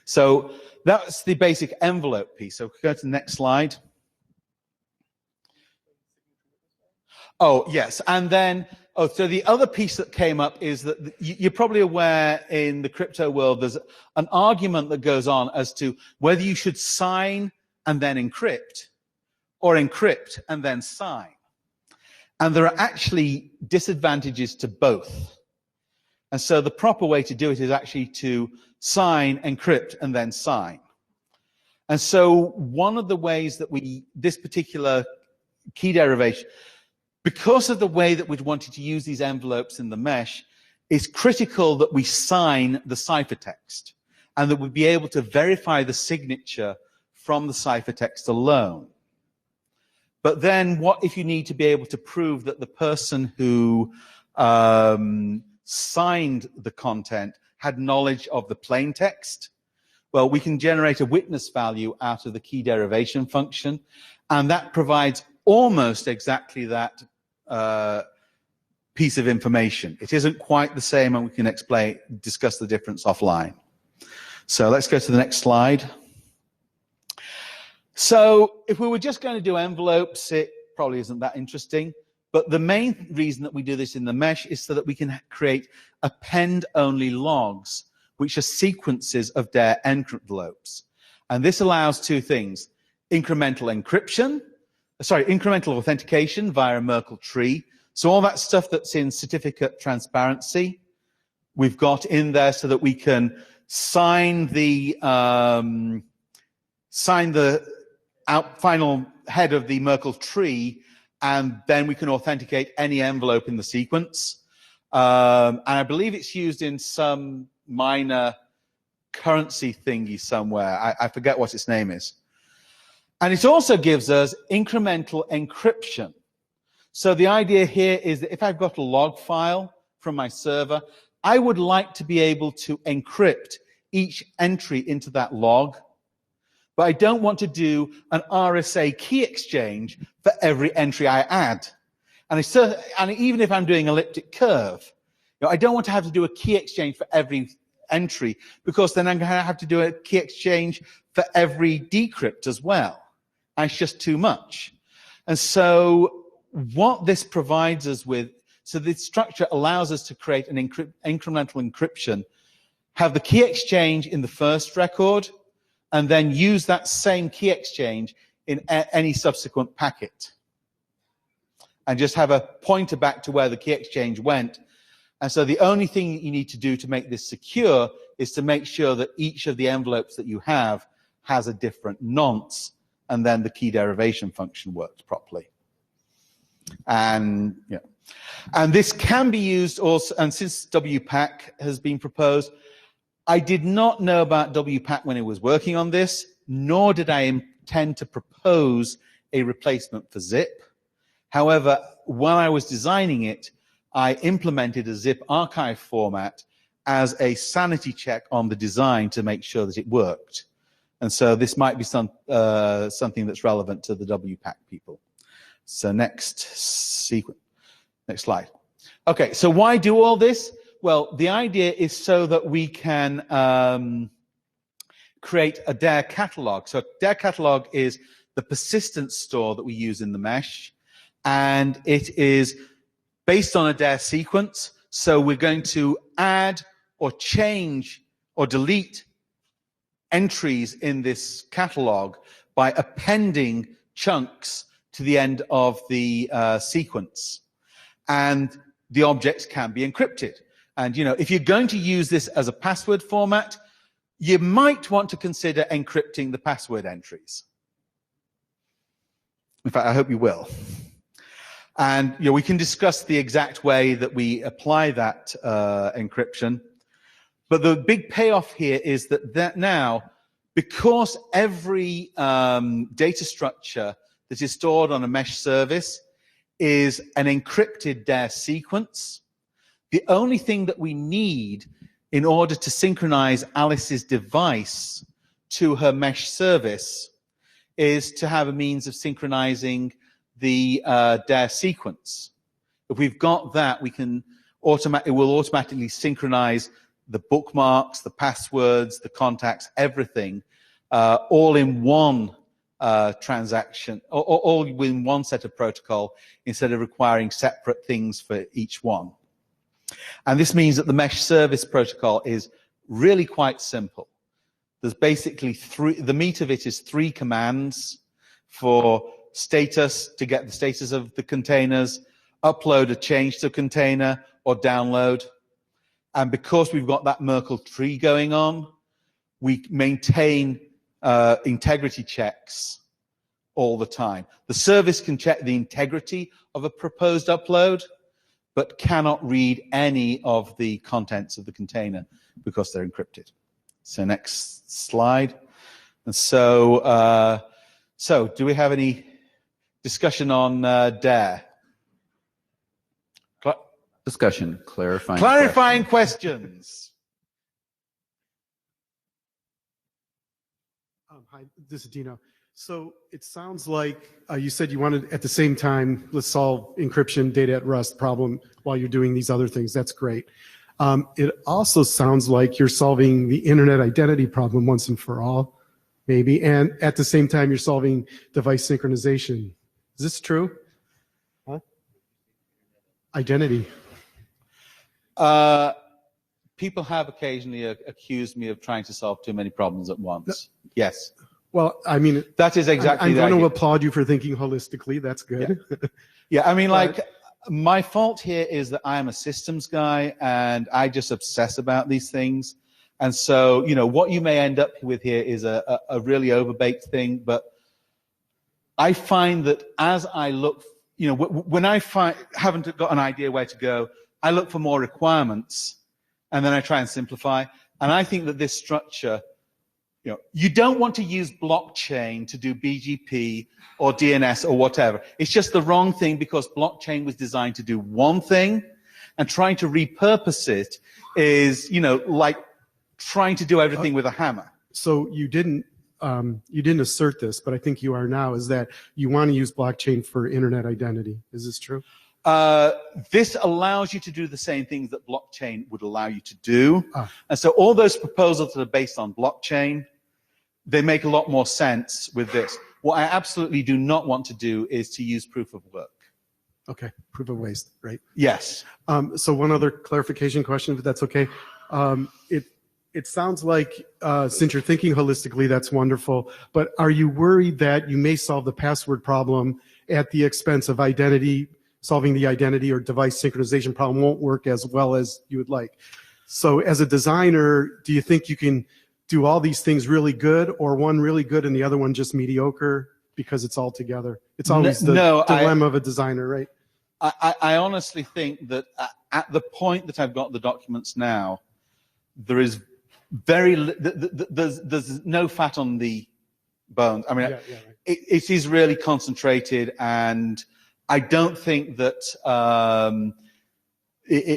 C: So that's the basic envelope piece. So go to the next slide. Oh, yes. And then, so the other piece that came up is that you're probably aware in the crypto world, there's an argument that goes on as to whether you should sign and then encrypt, or encrypt and then sign. And there are actually disadvantages to both. And so the proper way to do it is actually to sign, encrypt, and then sign. And so one of the ways that this particular key derivation, because of the way that we'd wanted to use these envelopes in the mesh, it's critical that we sign the ciphertext and that we'd be able to verify the signature from the ciphertext alone. But then what if you need to be able to prove that the person who signed the content had knowledge of the plain text? Well, we can generate a witness value out of the key derivation function, and that provides almost exactly that piece of information. It isn't quite the same, and we can discuss the difference offline. So let's go to the next slide. So if we were just going to do envelopes, it probably isn't that interesting. But the main reason that we do this in the mesh is so that we can create append-only logs, which are sequences of DARE envelopes. And this allows two things: incremental authentication via a Merkle tree. So all that stuff that's in certificate transparency, we've got in there so that we can sign the final head of the Merkle tree, and then we can authenticate any envelope in the sequence. And I believe it's used in some minor currency thingy somewhere. I forget what its name is. And it also gives us incremental encryption. So the idea here is that if I've got a log file from my server, I would like to be able to encrypt each entry into that log, but I don't want to do an RSA key exchange for every entry I add. And even if I'm doing elliptic curve, I don't want to have to do a key exchange for every entry, because then I'm going to have to do a key exchange for every decrypt as well. And it's just too much. And so what this provides us with, so this structure allows us to create an incremental encryption, have the key exchange in the first record, and then use that same key exchange in any subsequent packet. And just have a pointer back to where the key exchange went. And so the only thing you need to do to make this secure is to make sure that each of the envelopes that you have has a different nonce, and then the key derivation function works properly. And this can be used also, and since WPAC has been proposed, I did not know about WPAC when I was working on this, nor did I intend to propose a replacement for zip. However, while I was designing it, I implemented a zip archive format as a sanity check on the design to make sure that it worked. And so this might be something that's relevant to the WPAC people. So next slide. Okay, so why do all this? Well, the idea is so that we can create a DARE catalog. So DARE catalog is the persistence store that we use in the mesh, and it is based on a DARE sequence. So we're going to add or change or delete entries in this catalog by appending chunks to the end of the sequence. And the objects can be encrypted. And, if you're going to use this as a password format, you might want to consider encrypting the password entries. In fact, I hope you will. And, we can discuss the exact way that we apply that encryption. But the big payoff here is that now, because every data structure that is stored on a mesh service is an encrypted DARE sequence, the only thing that we need in order to synchronize Alice's device to her mesh service is to have a means of synchronizing the DARE sequence. If we've got that, it will automatically synchronize the bookmarks, the passwords, the contacts, everything, all in one transaction, all in one set of protocol, instead of requiring separate things for each one. And this means that the mesh service protocol is really quite simple. There's basically the meat of it is 3 commands for status, to get the status of the containers, upload a change to container, or download. And because we've got that Merkle tree going on, we maintain integrity checks all the time. The service can check the integrity of a proposed upload, but cannot read any of the contents of the container because they're encrypted. So next slide. And so, do we have any discussion on DARE?
A: Discussion,
C: clarifying questions.
G: Hi, this is Dino. So it sounds like you said you wanted at the same time, let's solve encryption data at rest problem while you're doing these other things. That's great. It also sounds like you're solving the internet identity problem once and for all, maybe, and at the same time you're solving device synchronization. Is this true? Huh? identity?
C: People have occasionally accused me of trying to solve too many problems at once. Yes.
G: Well, I mean,
C: that is exactly
G: I'm
C: the
G: going to
C: idea.
G: applaud you for thinking holistically. That's good.
C: Yeah, I mean, my fault here is that I am a systems guy and I just obsess about these things. And so, what you may end up with here is a really overbaked thing. But I find that as I look, when I haven't got an idea where to go, I look for more requirements and then I try and simplify. And I think that this structure, you don't want to use blockchain to do BGP or DNS or whatever. It's just the wrong thing because blockchain was designed to do one thing, and trying to repurpose it is, like trying to do everything with a hammer.
G: So you didn't assert this, but I think you are now, is that you want to use blockchain for internet identity. Is this true?
C: This allows you to do the same things that blockchain would allow you to do. And so all those proposals that are based on blockchain, they make a lot more sense with this. What I absolutely do not want to do is to use proof of work.
G: Okay, proof of waste, right?
C: Yes.
G: So one other clarification question, if that's okay. It sounds like since you're thinking holistically, that's wonderful. But are you worried that you may solve the password problem at the expense of identity? Solving the identity or device synchronization problem won't work as well as you would like. So as a designer, do you think you can do all these things really good, or one really good and the other one just mediocre because it's all together? It's always the dilemma of a designer, right?
C: I honestly think that at the point that I've got the documents now, there is there's no fat on the bones. I mean, right. It is really concentrated, and I don't think that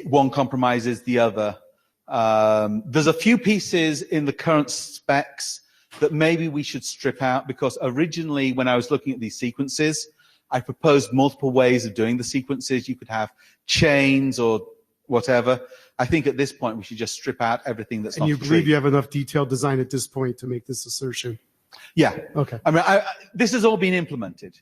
C: one compromises the other. There's a few pieces in the current specs that maybe we should strip out, because originally when I was looking at these sequences, I proposed multiple ways of doing the sequences. You could have chains or whatever. I think at this point we should just strip out everything that's not
G: true. And you believe you have enough detailed design at this point to make this assertion?
C: Yeah.
G: Okay.
C: I mean, this has all been implemented.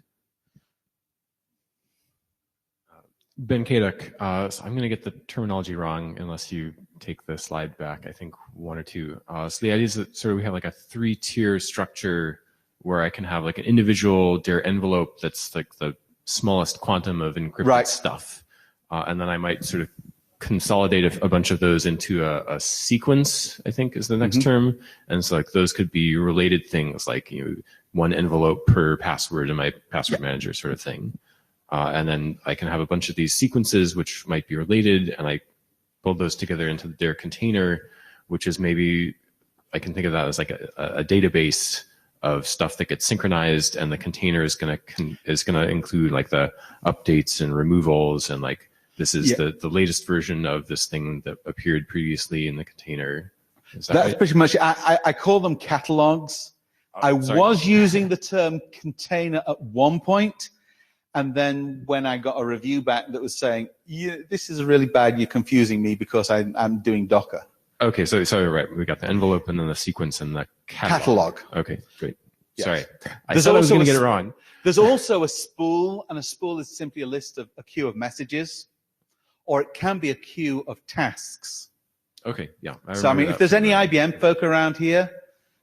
I: Ben Kaduk, so I'm going to get the terminology wrong unless you take the slide back, I think one or two. So the idea is that sort of we have like a 3-tier structure where I can have like an individual DARE envelope that's like the smallest quantum of encrypted stuff. And then I might sort of consolidate a bunch of those into a sequence, I think is the next term. And so like those could be related things like, one envelope per password in my password manager sort of thing. And then I can have a bunch of these sequences which might be related, and I build those together into the DARE container, which is maybe, I can think of that as like a database of stuff that gets synchronized, and the container is gonna include like the updates and removals, and like this is the latest version of this thing that appeared previously in the container. That's right?
C: Pretty much, I call them catalogs. I was using the term container at one point. And then when I got a review back that was saying, this is really bad, you're confusing me because I'm doing Docker.
I: Okay, so right, we got the envelope and then the sequence and the catalog. Okay, great. Yes. Sorry, I thought I was going to get it wrong.
C: There's also a spool, and a spool is simply a list of a queue of messages, or it can be a queue of tasks.
I: Okay, yeah.
C: So I mean, if there's any IBM folk around here,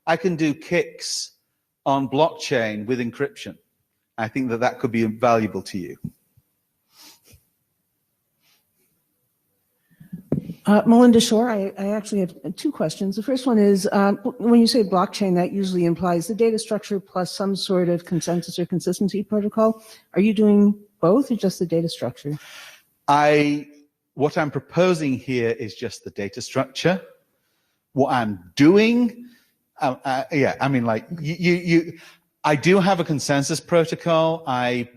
C: I can do kicks on blockchain with encryption. I think that could be valuable to you.
F: Melinda Shore, I actually have 2 questions. The first one is, when you say blockchain, that usually implies the data structure plus some sort of consensus or consistency protocol. Are you doing both or just the data structure?
C: What I'm proposing here is just the data structure. What I'm doing, I mean, like I do have a consensus protocol. I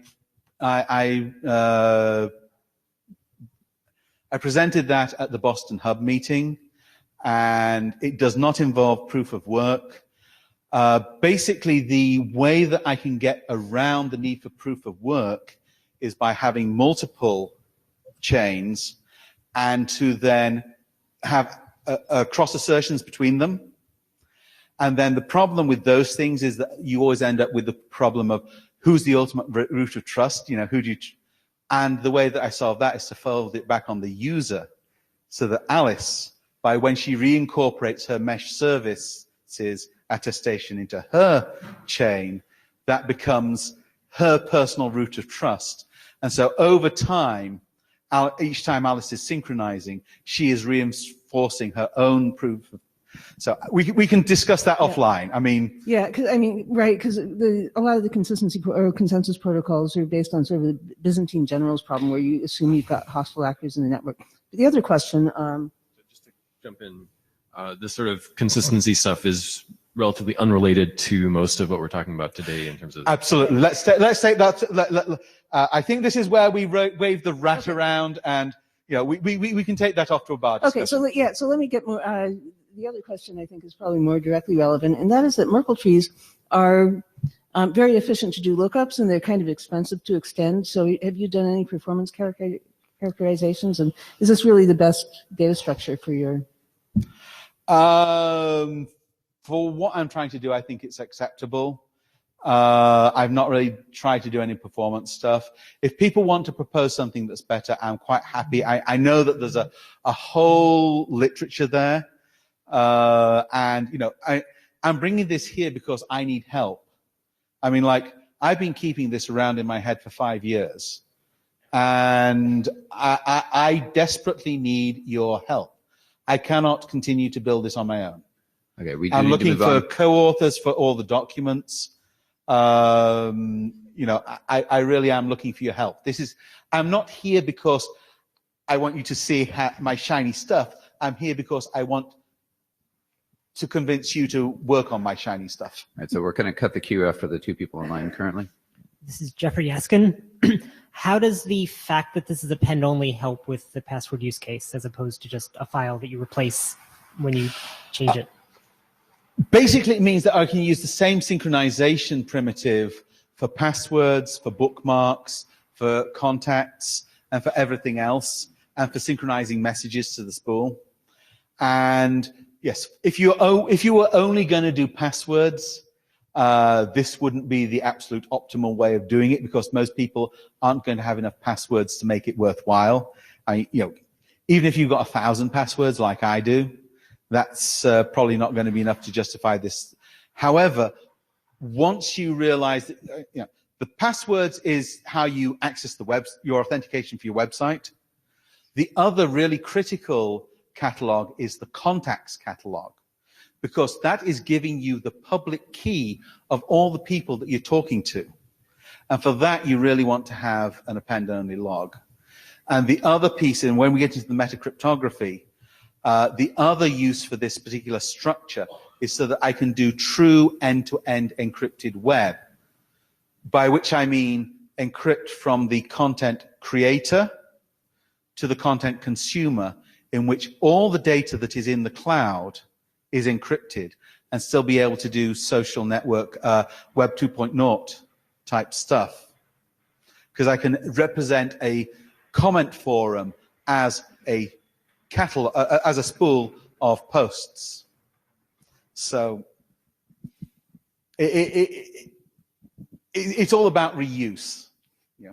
C: presented that at the Boston Hub meeting, and it does not involve proof of work. Basically, the way that I can get around the need for proof of work is by having multiple chains and to then have cross assertions between them. And then the problem with those things is that you always end up with the problem of who's the ultimate root of trust. Who do you And the way that I solve that is to fold it back on the user, so that Alice, by when she reincorporates her mesh services attestation into her chain, that becomes her personal root of trust. And so over time, each time Alice is synchronizing, she is reinforcing her own proof. So we can discuss that offline. I mean,
F: yeah, right, because a lot of the consistency or consensus protocols are based on sort of the Byzantine generals problem, where you assume you've got hostile actors in the network. But the other question,
I: just to jump in, this sort of consistency stuff is relatively unrelated to most of what we're talking about today in terms of.
C: Absolutely. Let's take that. I think this is where we wave the rat around, and we can take that off to a bar discussion.
F: Okay, so let me get more. The other question I think is probably more directly relevant, and that is that Merkle trees are very efficient to do lookups, and they're kind of expensive to extend. So have you done any performance characterizations, and is this really the best data structure for your?
C: For what I'm trying to do, I think it's acceptable. I've not really tried to do any performance stuff. If people want to propose something that's better, I'm quite happy. I know that there's a whole literature there. And I'm bringing this here because I need help. I mean, I've been keeping this around in my head for 5 years, and I desperately need your help. I cannot continue to build this on my own.
A: Okay,
C: I'm looking for co-authors for all the documents. I really am looking for your help. I'm not here because I want you to see my shiny stuff. I'm here because I want to convince you to work on my shiny stuff.
A: All right, so we're going to cut the queue after the two people online currently.
J: This is Jeffrey Yaskin. How does the fact that this is append-only help with the password use case as opposed to just a file that you replace when you change it?
C: Basically, it means that I can use the same synchronization primitive for passwords, for bookmarks, for contacts, and for everything else, and for synchronizing messages to the spool. And yes, if you were only going to do passwords, this wouldn't be the absolute optimal way of doing it, because most people aren't going to have enough passwords to make it worthwhile. Even if you've got 1,000 passwords like I do, that's probably not going to be enough to justify this. However, once you realize that the passwords is how you access your authentication for your website. The other really critical catalog is the contacts catalog, because that is giving you the public key of all the people that you're talking to. And for that, you really want to have an append-only log. And the other piece, and when we get into the metacryptography, the other use for this particular structure is so that I can do true end-to-end encrypted web, by which I mean encrypt from the content creator to the content consumer, in which all the data that is in the cloud is encrypted, and still be able to do social network, Web 2.0 type stuff. Because I can represent a comment forum as a as a spool of posts. So it's all about reuse. Yeah.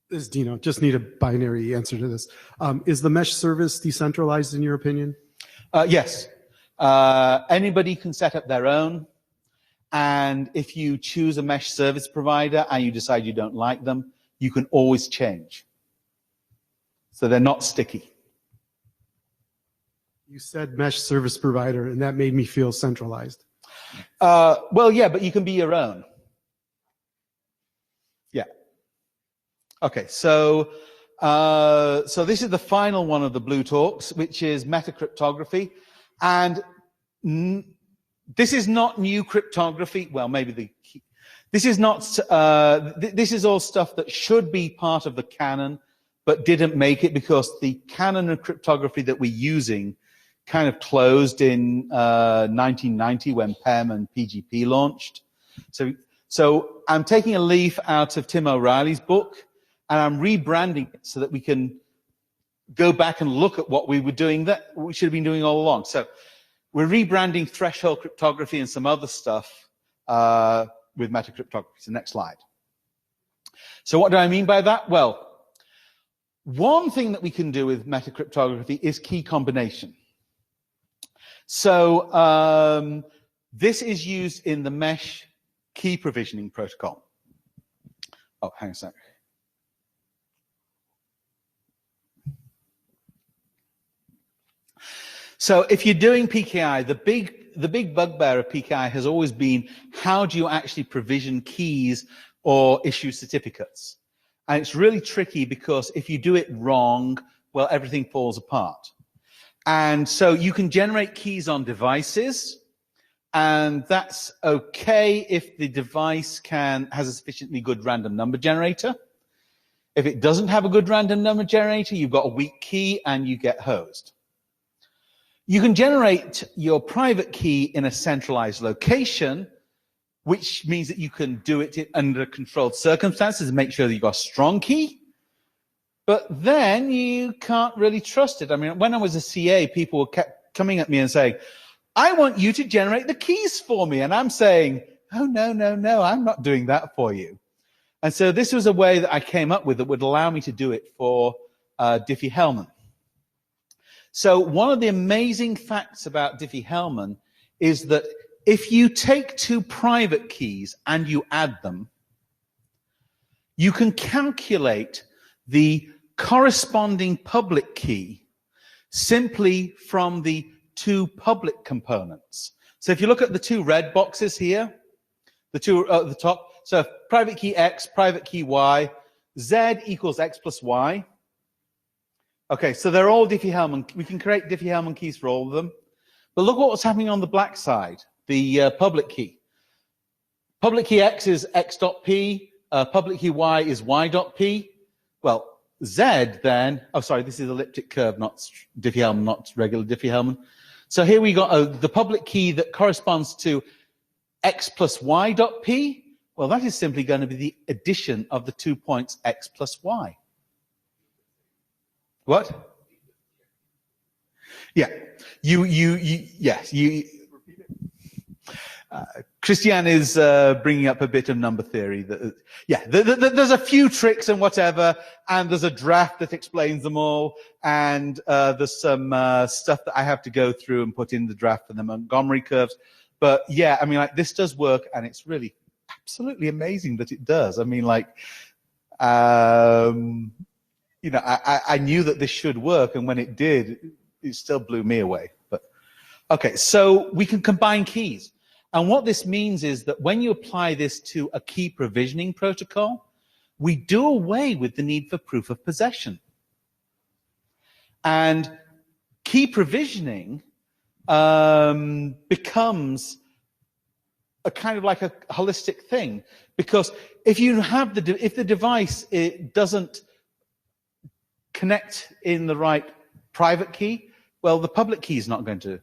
G: This is Dino. Just need a binary answer to this. Is the mesh service decentralized in your opinion?
C: Yes. Anybody can set up their own. And if you choose a mesh service provider and you decide you don't like them, you can always change. So they're not sticky.
G: You said mesh service provider, and that made me feel centralized.
C: Well, yeah, but you can be your own. Yeah. Okay, so this is the final one of the Blue Talks, which is metacryptography. And this is not new cryptography. Well, maybe this is not, this is all stuff that should be part of the canon, but didn't make it because the canon of cryptography that we're using kind of closed in 1990 when PEM and PGP launched. So I'm taking a leaf out of Tim O'Reilly's book, and I'm rebranding it so that we can go back and look at what we were doing that we should have been doing all along. So we're rebranding threshold cryptography and some other stuff with metacryptography. So next slide. So what do I mean by that? Well, one thing that we can do with metacryptography is key combination. So this is used in the mesh key provisioning protocol. Oh, hang on a sec. So if you're doing PKI, the big bugbear of PKI has always been, how do you actually provision keys or issue certificates? And it's really tricky because if you do it wrong, well, everything falls apart. And so you can generate keys on devices, and that's okay if the device has a sufficiently good random number generator. If it doesn't have a good random number generator, you've got a weak key and you get hosed. You can generate your private key in a centralized location, which means that you can do it under controlled circumstances and make sure that you've got a strong key. But then you can't really trust it. I mean, when I was a CA, people kept coming at me and saying, I want you to generate the keys for me. And I'm saying, oh, no, I'm not doing that for you. And so this was a way that I came up with that would allow me to do it for Diffie-Hellman. So one of the amazing facts about Diffie-Hellman is that if you take two private keys and you add them, you can calculate the corresponding public key simply from the two public components. So if you look at the two red boxes here, the two at the top, so private key X, private key Y, Z equals X plus Y. Okay, so they're all Diffie-Hellman. We can create Diffie-Hellman keys for all of them. But look what's happening on the black side, the public key. Public key X is X dot P, public key Y is Y dot P. Well, Z then, oh sorry, this is elliptic curve, not Diffie-Hellman, not regular Diffie-Hellman. So here we got the public key that corresponds to X plus Y dot P. Well, that is simply going to be the addition of the 2 points X plus Y. What? Yeah, yes, Christian is bringing up a bit of number theory. There's a few tricks and whatever, and there's a draft that explains them all, and there's some stuff that I have to go through and put in the draft for the Montgomery curves. But yeah, I mean, like, this does work, and it's really absolutely amazing that it does. I mean, like, you know, I knew that this should work, and when it did, it still blew me away. But okay, so we can combine keys. And what this means is that when you apply this to a key provisioning protocol, we do away with the need for proof of possession. And key provisioning becomes a kind of like a holistic thing, because if you have if the device doesn't connect in the right private key, well, the public key is not going to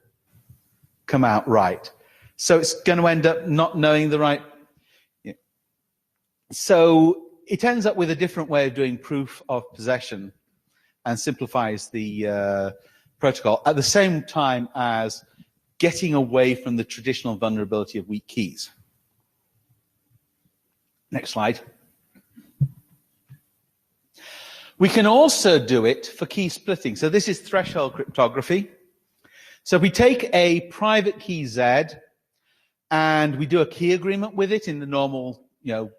C: come out right. So it's going to end up not knowing the right. Yeah. So it ends up with a different way of doing proof of possession and simplifies the protocol at the same time as getting away from the traditional vulnerability of weak keys. Next slide. We can also do it for key splitting. So this is threshold cryptography. So we take a private key Z and we do a key agreement with it in the normal, you know,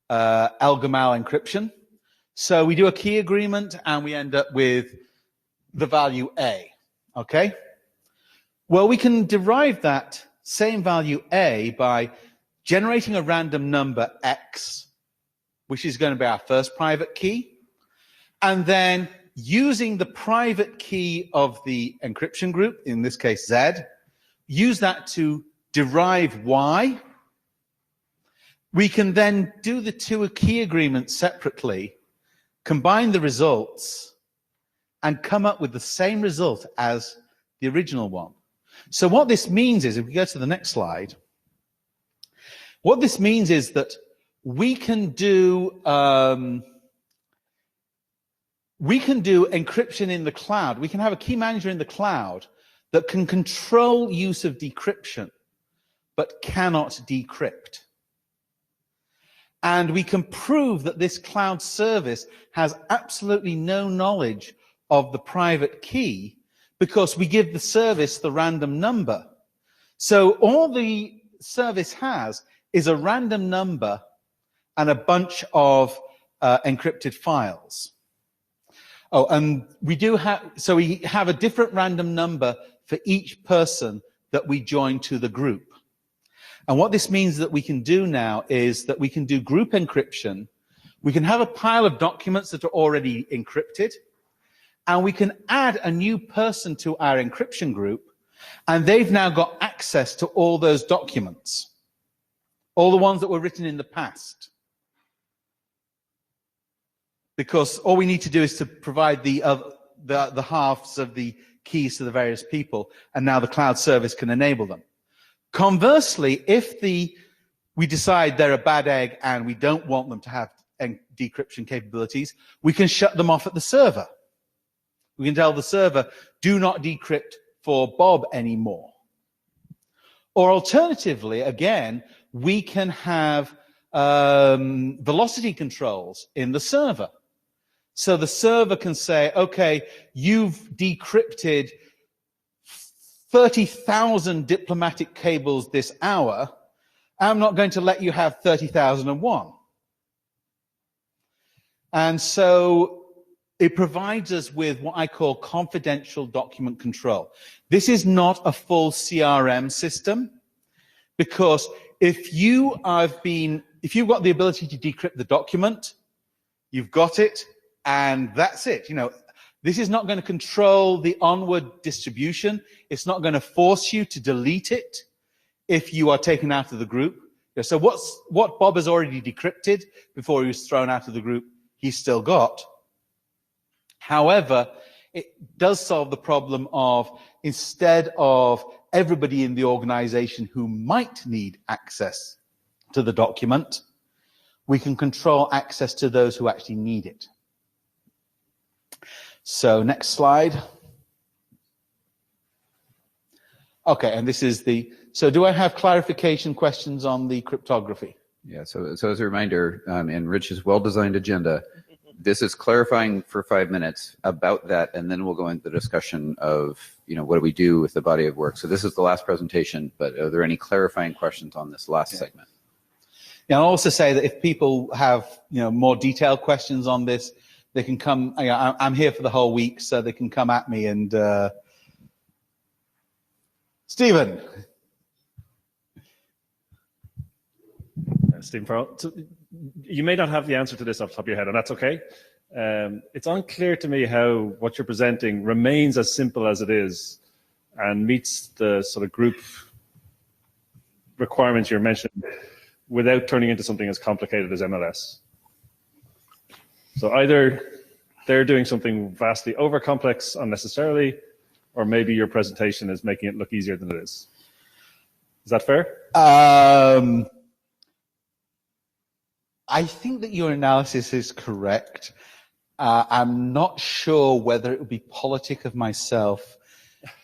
C: El-Gamal encryption. So we do a key agreement and we end up with the value A, okay? Well, we can derive that same value A by generating a random number X, which is going to be our first private key, and then using the private key of the encryption group, in this case Z, use that to derive Y. We can then do the two key agreements separately, combine the results, and come up with the same result as the original one. So what this means is, if we go to the next slide, what this means is that we can do encryption in the cloud. We can have a key manager in the cloud that can control use of decryption, but cannot decrypt. And we can prove that this cloud service has absolutely no knowledge of the private key because we give the service the random number. So all the service has is a random number and a bunch of encrypted files. Oh, and we have a different random number for each person that we join to the group. And what this means that we can do now is that we can do group encryption. We can have a pile of documents that are already encrypted, and we can add a new person to our encryption group, and they've now got access to all those documents, all the ones that were written in the past. Because all we need to do is to provide the halves of the keys to the various people, and now the cloud service can enable them. Conversely, if we decide they're a bad egg and we don't want them to have decryption capabilities, we can shut them off at the server. We can tell the server, do not decrypt for Bob anymore. Or alternatively, again, we can have velocity controls in the server. So the server can say, okay, you've decrypted 30,000 diplomatic cables this hour. I'm not going to let you have 30,001. And so it provides us with what I call confidential document control. This is not a full CRM system, because if you've got the ability to decrypt the document, you've got it, and that's it. This is not going to control the onward distribution. It's not going to force you to delete it if you are taken out of the group. So what Bob has already decrypted before he was thrown out of the group, he's still got. However, it does solve the problem of, instead of everybody in the organization who might need access to the document, we can control access to those who actually need it. So next slide. Okay, and this is so do I have clarification questions on the cryptography?
A: Yeah, so as a reminder, in Rich's well-designed agenda, this is clarifying for 5 minutes about that, and then we'll go into the discussion of, what do we do with the body of work. So this is the last presentation, but are there any clarifying questions on this last segment?
C: Yeah, I'll also say that if people have, more detailed questions on this, they can come. I'm here for the whole week, so they can come at me. And Stephen.
K: Stephen Farrell. So you may not have the answer to this off the top of your head, and that's okay. It's unclear to me how what you're presenting remains as simple as it is and meets the sort of group requirements you're mentioning without turning into something as complicated as MLS. So either they're doing something vastly over-complex unnecessarily, or maybe your presentation is making it look easier than it is. Is that fair?
C: I think that your analysis is correct. I'm not sure whether it would be politic of myself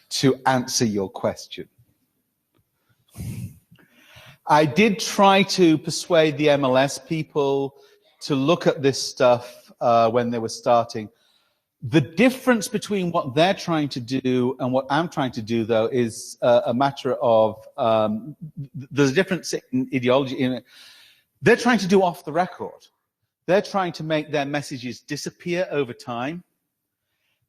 C: to answer your question. I did try to persuade the MLS people to look at this stuff when they were starting. The difference between what they're trying to do and what I'm trying to do, though, is a matter of there's a difference in ideology. They're trying to do off the record. They're trying to make their messages disappear over time.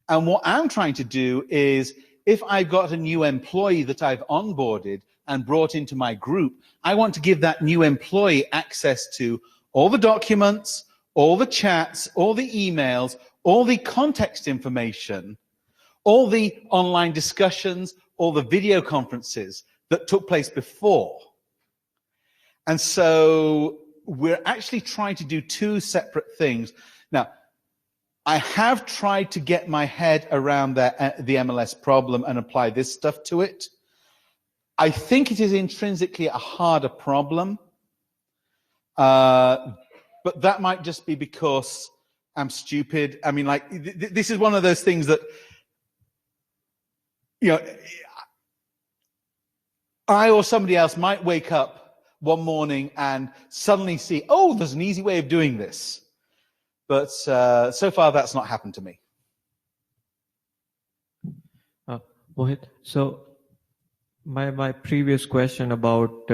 C: And what I'm trying to do is, if I've got a new employee that I've onboarded and brought into my group, I want to give that new employee access to all the documents, all the chats, all the emails, all the context information, all the online discussions, all the video conferences that took place before. And so we're actually trying to do two separate things. Now, I have tried to get my head around the MLS problem and apply this stuff to it. I think it is intrinsically a harder problem, but that might just be because I'm stupid. I mean, like, this is one of those things that, I or somebody else might wake up one morning and suddenly see, oh, there's an easy way of doing this. But so far, that's not happened to me.
E: Mohit, so my previous question about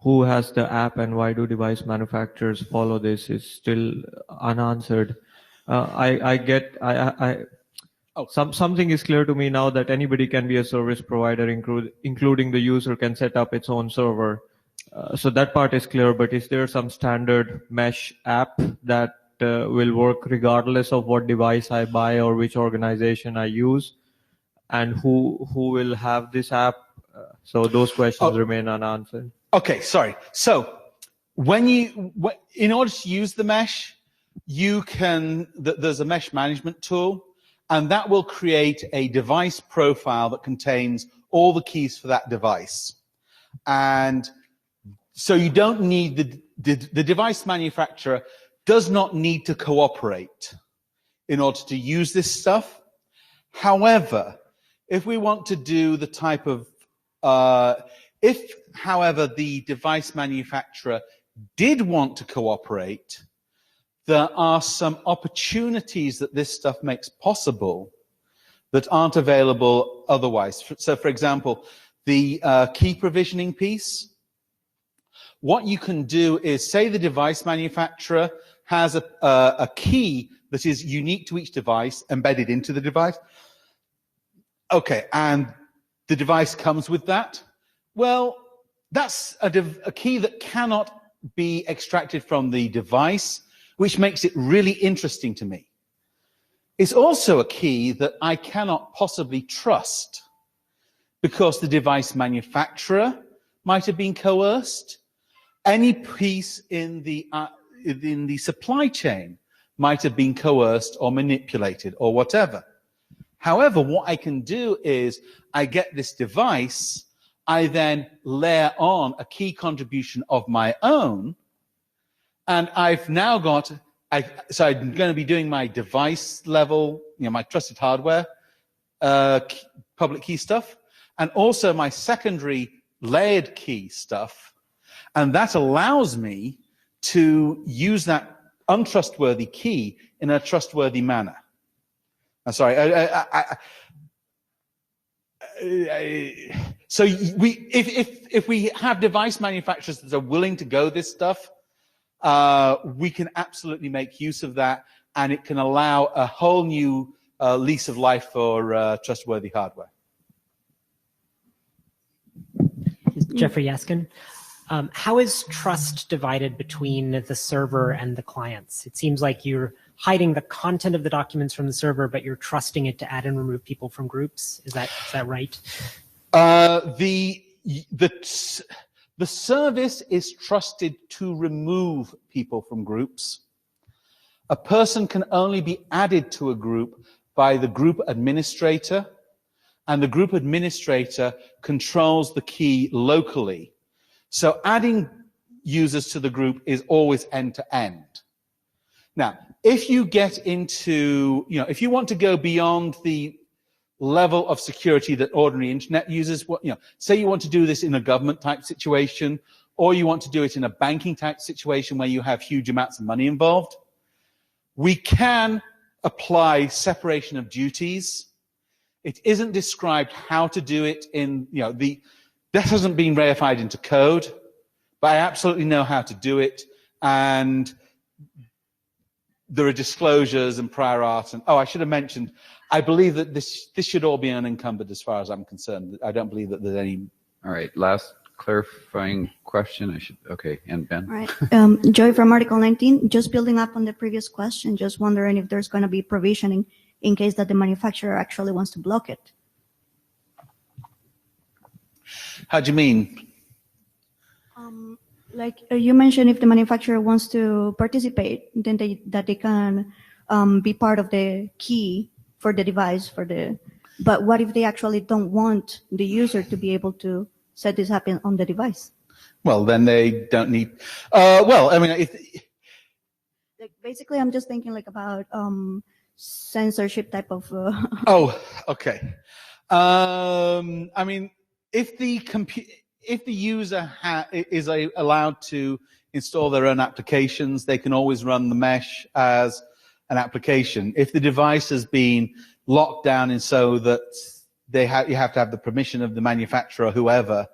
E: who has the app and why do device manufacturers follow this is still unanswered. Something is clear to me now that anybody can be a service provider, including the user can set up its own server. So that part is clear, but is there some standard mesh app that will work regardless of what device I buy or which organization I use? And who will have this app? So those questions remain unanswered.
C: Okay, sorry. So in order to use the mesh, there's a mesh management tool, and that will create a device profile that contains all the keys for that device. And so you don't need the device manufacturer does not need to cooperate in order to use this stuff. However, if we want to do the type of, however, the device manufacturer did want to cooperate, there are some opportunities that this stuff makes possible that aren't available otherwise. So, for example, the key provisioning piece, what you can do is, say the device manufacturer has a key that is unique to each device embedded into the device. Okay, and the device comes with that. Well, that's a key that cannot be extracted from the device, which makes it really interesting to me. It's also a key that I cannot possibly trust because the device manufacturer might have been coerced. Any piece in the supply chain might have been coerced or manipulated or whatever. However, what I can do is I get this device, I then layer on a key contribution of my own, and I've now got, so I'm going to be doing my device level, my trusted hardware, public key stuff, and also my secondary layered key stuff. And that allows me to use that untrustworthy key in a trustworthy manner. I'm sorry. So if we have device manufacturers that are willing to go this stuff, we can absolutely make use of that, and it can allow a whole new lease of life for trustworthy hardware.
J: Jeffrey Yaskin. How is trust divided between the server and the clients? It seems like you're hiding the content of the documents from the server, but you're trusting it to add and remove people from groups. Is that right?
C: The service is trusted to remove people from groups. A person can only be added to a group by the group administrator, and the group administrator controls the key locally. So adding users to the group is always end-to-end. Now, if you get into, if you want to go beyond the level of security that ordinary internet users, say you want to do this in a government type situation, or you want to do it in a banking type situation where you have huge amounts of money involved, we can apply separation of duties. It isn't described how to do it in, that hasn't been reified into code, but I absolutely know how to do it. And there are disclosures and prior art. And I should have mentioned, I believe that this should all be unencumbered as far as I'm concerned. I don't believe that there's any.
A: All right, last clarifying question. Okay, and Ben.
L: All right, Joy from Article 19, just building up on the previous question, just wondering if there's going to be provisioning in case that the manufacturer actually wants to block it.
C: How do you mean?
L: Like you mentioned, if the manufacturer wants to participate, then they can be part of the key for the device but what if they actually don't want the user to be able to set this up on the device?
C: Well, then they don't need.
L: Basically, I'm just thinking about censorship type of.
C: Oh, okay. If if the user is allowed to install their own applications, they can always run the mesh as an application. If the device has been locked down and so that you have to have the permission of the manufacturer or whoever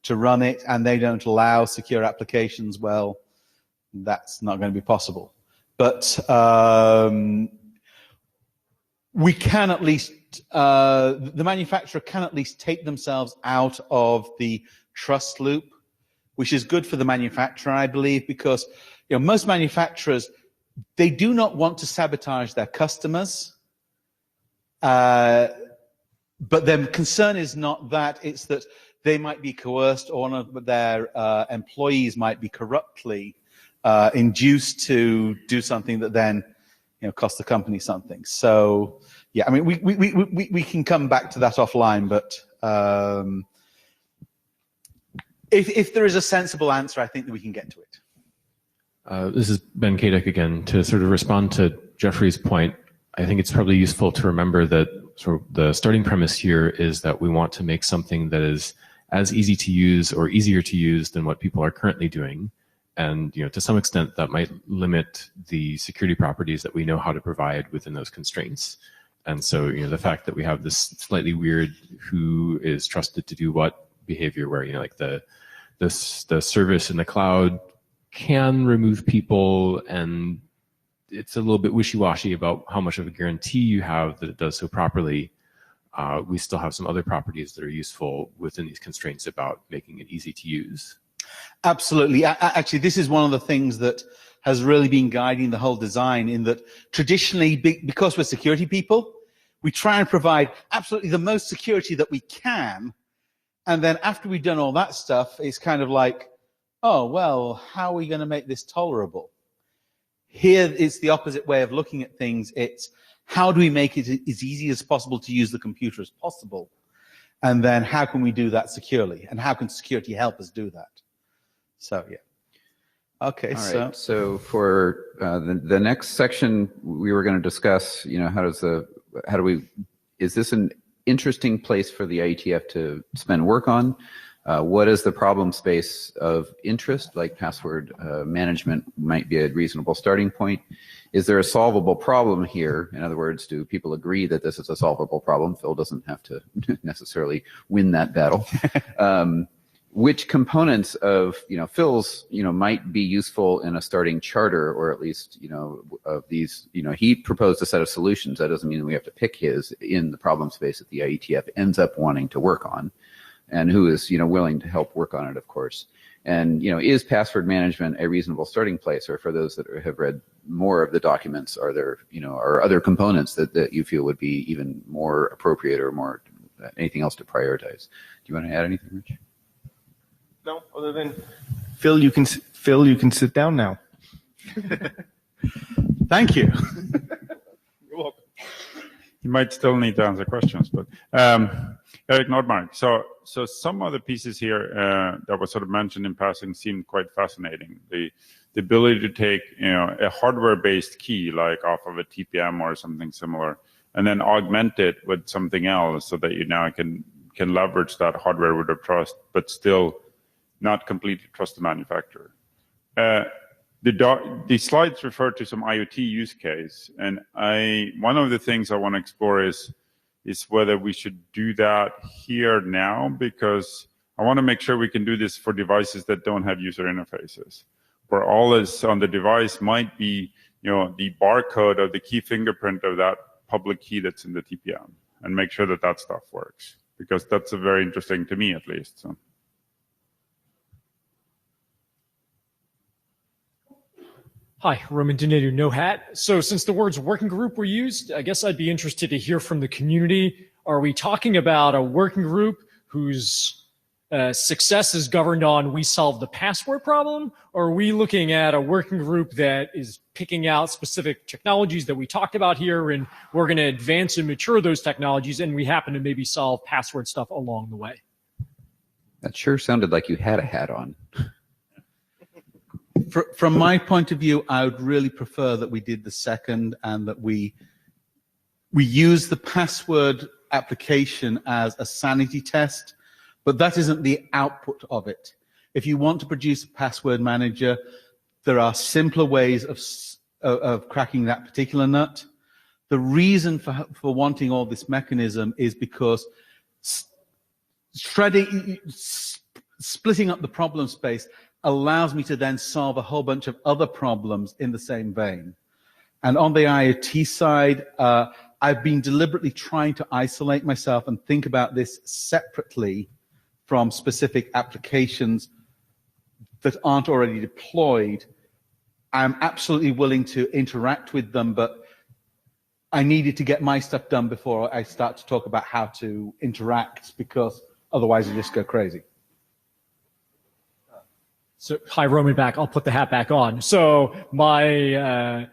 C: to run it, and they don't allow secure applications, well, that's not going to be possible. But we can at least, the manufacturer can at least take themselves out of the trust loop, which is good for the manufacturer, I believe, because most manufacturers, they do not want to sabotage their customers. But their concern is not that, it's that they might be coerced or one of their employees might be corruptly induced to do something that then costs the company something. So, yeah, I mean, we can come back to that offline, but if there is a sensible answer, I think that we can get to it.
I: This is Ben Kadek again. To sort of respond to Jeffrey's point, I think it's probably useful to remember that sort of the starting premise here is that we want to make something that is as easy to use or easier to use than what people are currently doing. And to some extent, that might limit the security properties that we know how to provide within those constraints. And so, the fact that we have this slightly weird who is trusted to do what behavior, where like the service in the cloud can remove people, and it's a little bit wishy-washy about how much of a guarantee you have that it does so properly. We still have some other properties that are useful within these constraints about making it easy to use.
C: Absolutely. Actually, this is one of the things that has really been guiding the whole design, in that traditionally, because we're security people, we try and provide absolutely the most security that we can. And then after we've done all that stuff, it's kind of like, oh, well, how are we going to make this tolerable? Here, it's the opposite way of looking at things. It's how do we make it as easy as possible to use the computer as possible? And then how can we do that securely? And how can security help us do that? So, yeah. Okay,
A: all right. So for the next section, we were going to discuss, is this an interesting place for the IETF to spend work on? What is the problem space of interest, like password management might be a reasonable starting point? Is there a solvable problem here? In other words, do people agree that this is a solvable problem? Phil doesn't have to necessarily win that battle. Which components of Phil's might be useful in a starting charter, or at least of these he proposed a set of solutions. That doesn't mean we have to pick his in the problem space that the IETF ends up wanting to work on, and who is willing to help work on it, of course. And is password management a reasonable starting place? Or for those that have read more of the documents, are there are other components that you feel would be even more appropriate, or more anything else to prioritize? Do you want to add anything, Rich?
B: No, other than Phil, you can sit down now.
C: Thank you.
B: You're welcome.
M: You might still need to answer questions, but Eric Nordmark. So some of the pieces here that was sort of mentioned in passing seemed quite fascinating. The ability to take a hardware-based key, like off of a TPM or something similar, and then augment it with something else, so that you now can leverage that hardware with a trust, but still not completely trust the manufacturer. The slides refer to some IoT use case, and one of the things I want to explore is whether we should do that here now, because I want to make sure we can do this for devices that don't have user interfaces, where all is on the device might be the barcode of the key fingerprint of that public key that's in the TPM, and make sure that stuff works, because that's very interesting to me, at least. So.
N: Hi, Roman Donato, No Hat. So since the words working group were used, I guess I'd be interested to hear from the community. Are we talking about a working group whose success is governed on we solve the password problem? Or are we looking at a working group that is picking out specific technologies that we talked about here, and we're going to advance and mature those technologies, and we happen to maybe solve password stuff along the way?
A: That sure sounded like you had a hat on.
C: From my point of view, I would really prefer that we did the second, and that we use the password application as a sanity test, but that isn't the output of it. If you want to produce a password manager, there are simpler ways of cracking that particular nut. The reason for wanting all this mechanism is because splitting up the problem space allows me to then solve a whole bunch of other problems in the same vein. And on the IoT side, I've been deliberately trying to isolate myself and think about this separately from specific applications that aren't already deployed. I'm absolutely willing to interact with them, but I needed to get my stuff done before I start to talk about how to interact, because otherwise I just go crazy.
N: So, hi, Roman back. I'll put the hat back on. So my,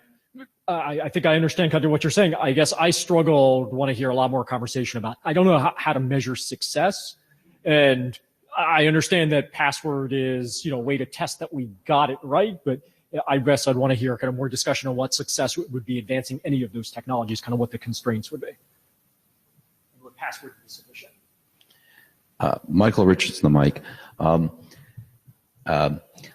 N: I think I understand kind of what you're saying. I guess I want to hear a lot more conversation about, I don't know how to measure success. And I understand that password is, a way to test that we got it right, but I guess I'd want to hear kind of more discussion on what success would be advancing any of those technologies, kind of what the constraints would be. And what password would be sufficient.
H: Michael Richardson, the mic.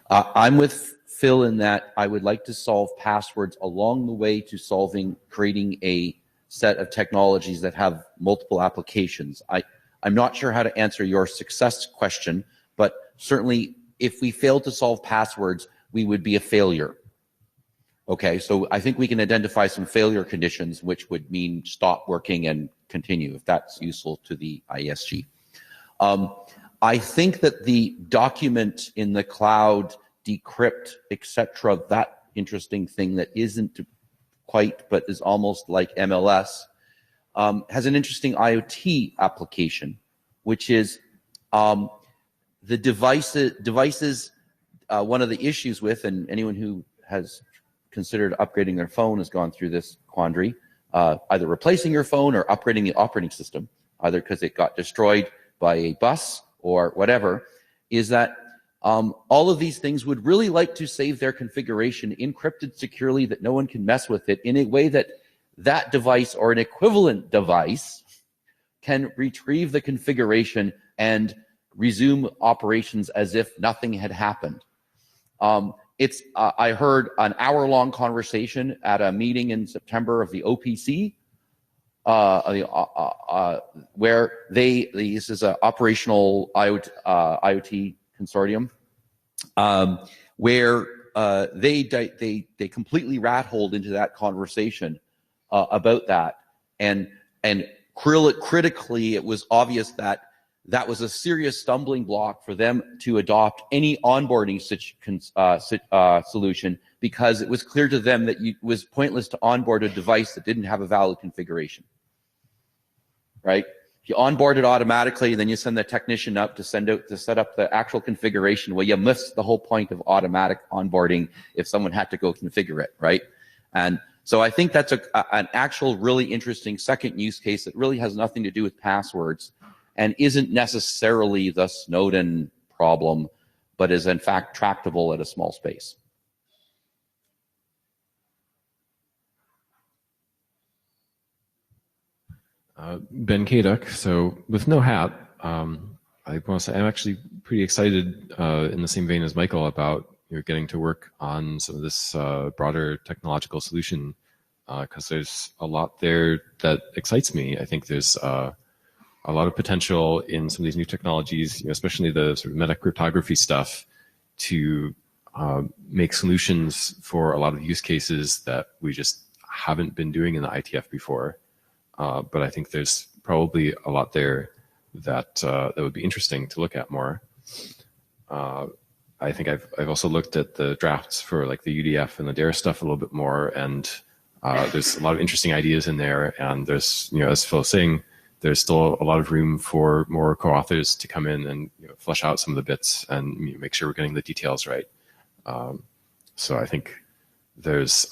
H: I'm with Phil in that I would like to solve passwords along the way to creating a set of technologies that have multiple applications. I'm not sure how to answer your success question, but certainly if we fail to solve passwords, we would be a failure. Okay, so I think we can identify some failure conditions, which would mean stop working and continue, if that's useful to the IESG. I think that the document in the cloud, decrypt, etc., that interesting thing that isn't quite, but is almost like MLS, has an interesting IoT application, which is the devices. One of the issues with, and anyone who has considered upgrading their phone has gone through this quandary, either replacing your phone or upgrading the operating system, either because it got destroyed by a bus or whatever, is that all of these things would really like to save their configuration encrypted securely, that no one can mess with it, in a way that that device or an equivalent device can retrieve the configuration and resume operations as if nothing had happened. I heard an hour-long conversation at a meeting in September of the OPC, where this is an operational IoT consortium, where they completely rat-holed into that conversation about that, and critically, it was obvious that that was a serious stumbling block for them to adopt any onboarding solution, because it was clear to them that it was pointless to onboard a device that didn't have a valid configuration, right? You onboard it automatically, and then you send the technician up to set up the actual configuration. Well, you miss the whole point of automatic onboarding if someone had to go configure it, right? And so I think that's an actual really interesting second use case that really has nothing to do with passwords, and isn't necessarily the Snowden problem, but is in fact tractable at a small space.
I: Ben Kaduk. So with no hat, I want to say I'm actually pretty excited in the same vein as Michael about getting to work on some of this broader technological solution, because there's a lot there that excites me. I think there's a lot of potential in some of these new technologies, especially the sort of meta cryptography stuff, to make solutions for a lot of use cases that we just haven't been doing in the IETF before. But I think there's probably a lot there that that would be interesting to look at more. I think I've also looked at the drafts for like the UDF and the DARE stuff a little bit more, and there's a lot of interesting ideas in there. And there's, as Phil was saying, there's still a lot of room for more co-authors to come in and flesh out some of the bits and make sure we're getting the details right. So I think there's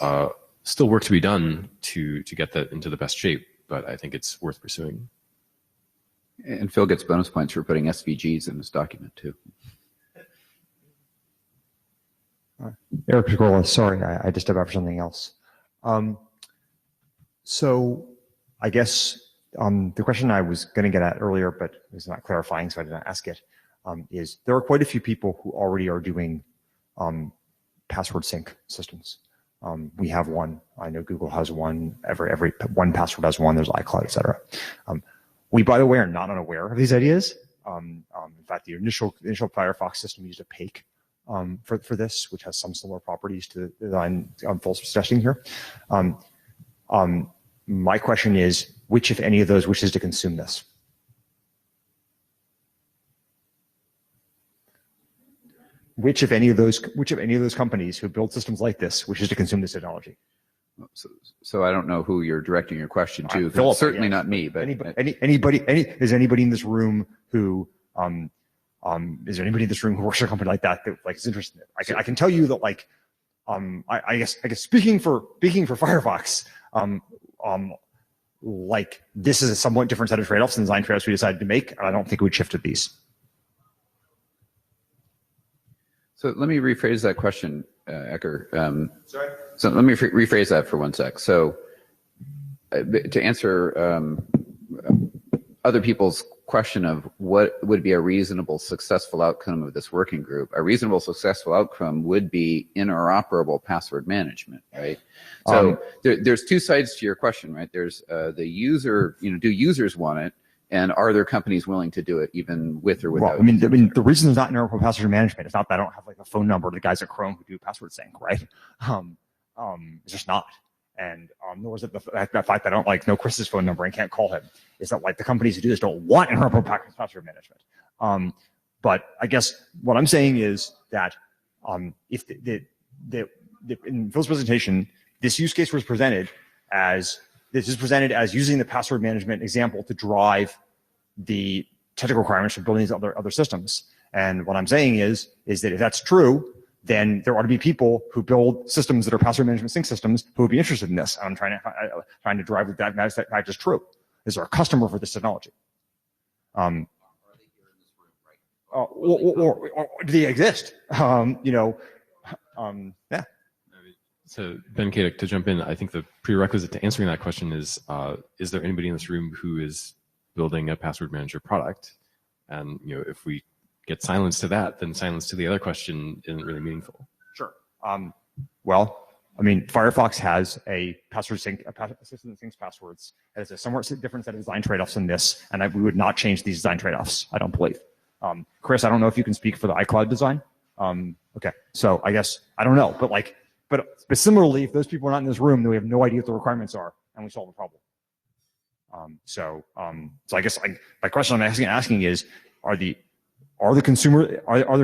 I: still work to be done to get that into the best shape, but I think it's worth pursuing.
A: And Phil gets bonus points for putting SVGs in this document too.
D: Eric Picola, sorry, I just stepped out for something else. So I guess The question I was going to get at earlier, but it was not clarifying, so I did not ask it, is there are quite a few people who already are doing password sync systems. We have one. I know Google has one. Every one password has one. There's iCloud, et cetera. We, by the way, are not unaware of these ideas. In fact, the initial Firefox system used a PAKE for this, which has some similar properties to the design full testing here. My question is, which, if any of those, wishes to consume this? Which, if any of those companies who build systems like this wishes to consume this technology?
A: So I don't know who you're directing your question to.
D: Philip,
A: Certainly not me, but
D: is anybody in this room who is there anybody in this room who works at a company like that like is interested in it? I can tell you that like I guess speaking for Firefox, like this is a somewhat different set of trade-offs than design trade-offs we decided to make, and I don't think we'd shift to these.
A: So let me rephrase that question, Ecker.
D: Sorry?
A: So let me rephrase that for one sec. So to answer other people's question of what would be a reasonable successful outcome of this working group, a reasonable successful outcome would be interoperable password management, right? So there's two sides to your question, right? There's the user, do users want it? And are there companies willing to do it even with or without?
D: Well, I mean, the reason there's not interoperable password management is not that I don't have like a phone number of the guys at Chrome who do password sync, right? It's just not. And nor is it the fact that I don't like know Chris's phone number and can't call him. Is that like the companies who do this don't want interoperable password management? But I guess what I'm saying is that if in Phil's presentation, this use case was presented as using the password management example to drive the technical requirements for building these other systems. And what I'm saying is that if that's true, then there ought to be people who build systems that are password management sync systems who would be interested in this. I'm trying to drive that fact is true. Is there a customer for this technology? Or do they exist? Yeah.
I: So Ben Kadek, to jump in, I think the prerequisite to answering that question is there anybody in this room who is building a password manager product? And if we get silence to that, then silence to the other question isn't really meaningful.
D: Sure. Well, I mean, Firefox has a password sync, a system that syncs passwords. It has a somewhat different set of design trade-offs than this, and we would not change these design trade-offs, I don't believe. Chris, I don't know if you can speak for the iCloud design. Okay, so I guess, I don't know, but similarly, if those people are not in this room, then we have no idea what the requirements are, and we solve the problem. So I guess my question I'm asking is, are there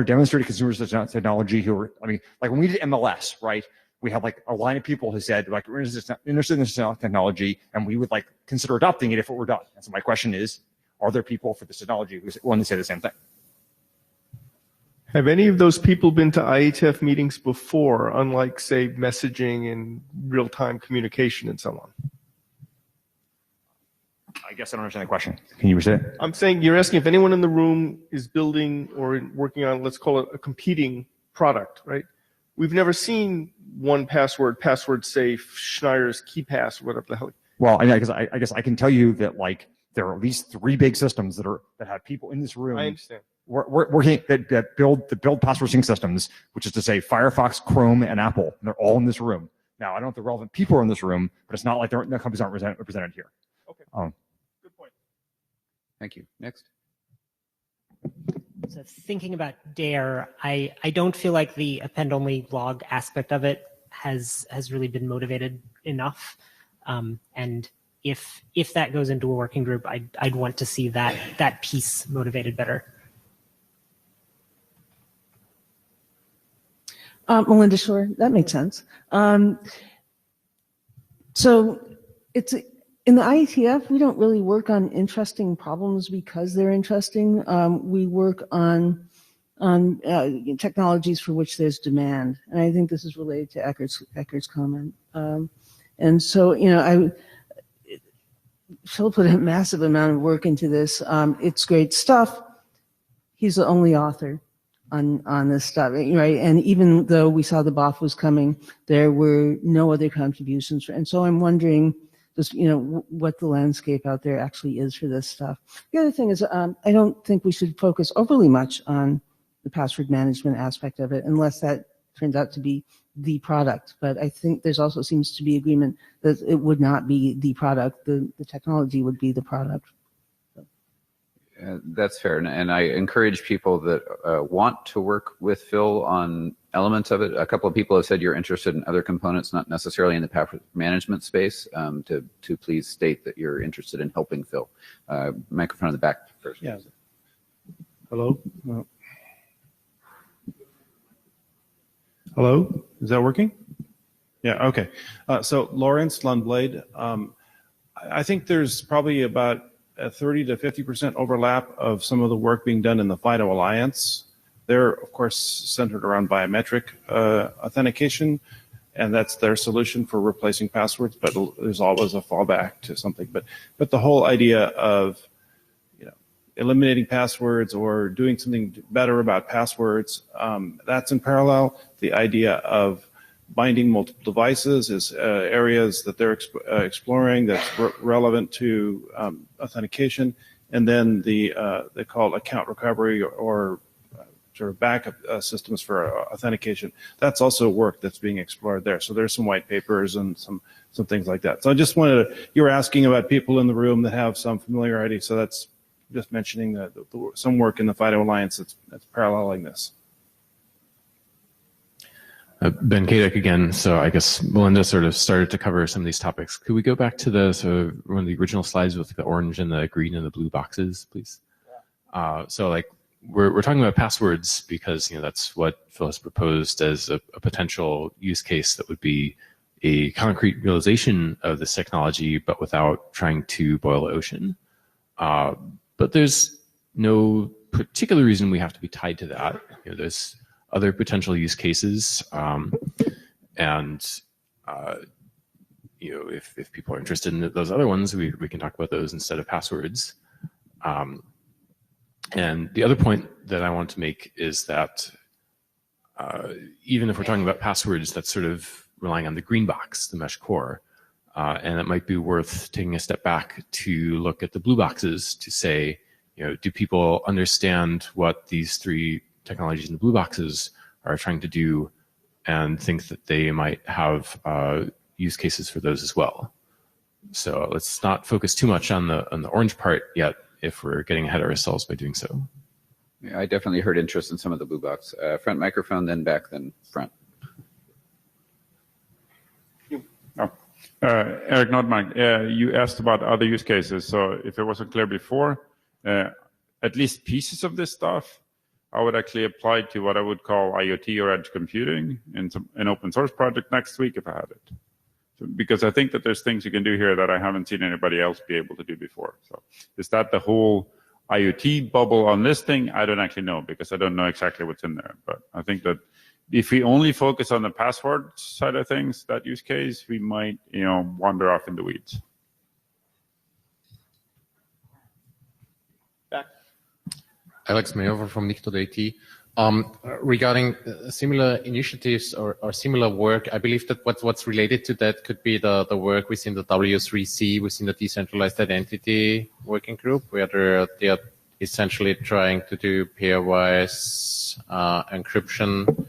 D: demonstrated consumers of technology who are, I mean, like when we did MLS, right? We had like a line of people who said, like, we're interested in this technology, and we would like consider adopting it if it were done. And so my question is, are there people for this technology who want to say the same thing?
B: Have any of those people been to IETF meetings before, unlike, say, messaging and real-time communication and so on?
D: I guess I don't understand the question. Can you restate it?
B: I'm saying you're asking if anyone in the room is building or working on, let's call it a competing product, right? We've never seen 1Password, password safe, Schneider's KeyPass, whatever the hell.
D: Well, I guess I can tell you that like there are at least 3 big systems that have people in this room.
B: I understand.
D: Working that build password sync systems, which is to say Firefox, Chrome, and Apple. And they're all in this room. Now, I don't know if the relevant people are in this room, but it's not like the companies aren't represented here.
B: Okay. Good point.
A: Thank you. Next.
J: So thinking about DARE, I don't feel like the append-only log aspect of it has really been motivated enough. And if that goes into a working group, I'd want to see that piece motivated better.
F: Melinda, sure, that makes sense. So it's in the IETF, we don't really work on interesting problems because they're interesting. We work on technologies for which there's demand, and I think this is related to Eckert's comment. And so, Phil put a massive amount of work into this. It's great stuff. He's the only author on this stuff, right? And even though we saw the BOF was coming, there were no other contributions. And so I'm wondering, just, what the landscape out there actually is for this stuff. The other thing is, I don't think we should focus overly much on the password management aspect of it, unless that turns out to be the product. But I think there's also seems to be agreement that it would not be the product. The technology would be the product.
A: That's fair, and I encourage people that want to work with Phil on elements of it. A couple of people have said you're interested in other components, not necessarily in the password management space, to please state that you're interested in helping Phil. Microphone in the back first.
O: Yeah. Hello? Hello? Is that working? Yeah, okay. So Lawrence Lundblade, I think there's probably about a 30 to 50% overlap of some of the work being done in the FIDO Alliance. They're, of course, centered around biometric authentication, and that's their solution for replacing passwords, but there's always a fallback to something. But the whole idea of eliminating passwords or doing something better about passwords, that's in parallel. The idea of binding multiple devices is areas that they're exploring that's relevant to authentication, and then they call account recovery or sort of backup systems for authentication. That's also work that's being explored there. So there's some white papers and some things like that. So I just wanted to, you were asking about people in the room that have some familiarity, so that's just mentioning that some work in the FIDO Alliance that's paralleling this.
I: Ben Kadek again. So I guess Melinda sort of started to cover some of these topics. Could we go back to one of the original slides with the orange and the green and the blue boxes, please? So like we're talking about passwords because that's what Phil has proposed as a potential use case that would be a concrete realization of this technology, but without trying to boil the ocean. But there's no particular reason we have to be tied to that. There's other potential use cases, if people are interested in those other ones, we can talk about those instead of passwords. And the other point that I want to make is that even if we're talking about passwords, that's sort of relying on the green box, the mesh core, and it might be worth taking a step back to look at the blue boxes to say, do people understand what these three technologies in the blue boxes are trying to do, and think that they might have use cases for those as well. So let's not focus too much on the orange part yet, if we're getting ahead of ourselves by doing so.
A: Yeah, I definitely heard interest in some of the blue box. Front microphone, then back, then front.
M: Eric Nordmark, you asked about other use cases. So if it wasn't clear before, at least pieces of this stuff I would actually apply to what I would call IoT or edge computing in an open source project next week if I had it. So, because I think that there's things you can do here that I haven't seen anybody else be able to do before. So is that the whole IoT bubble on this thing? I don't actually know because I don't know exactly what's in there. But I think that if we only focus on the password side of things, that use case, we might, wander off in the weeds.
P: Alex Mayover from Nicto.at. Regarding similar initiatives or similar work, I believe that what's related to that could be the work within the W3C, within the Decentralized Identity Working Group, where they are essentially trying to do pairwise encryption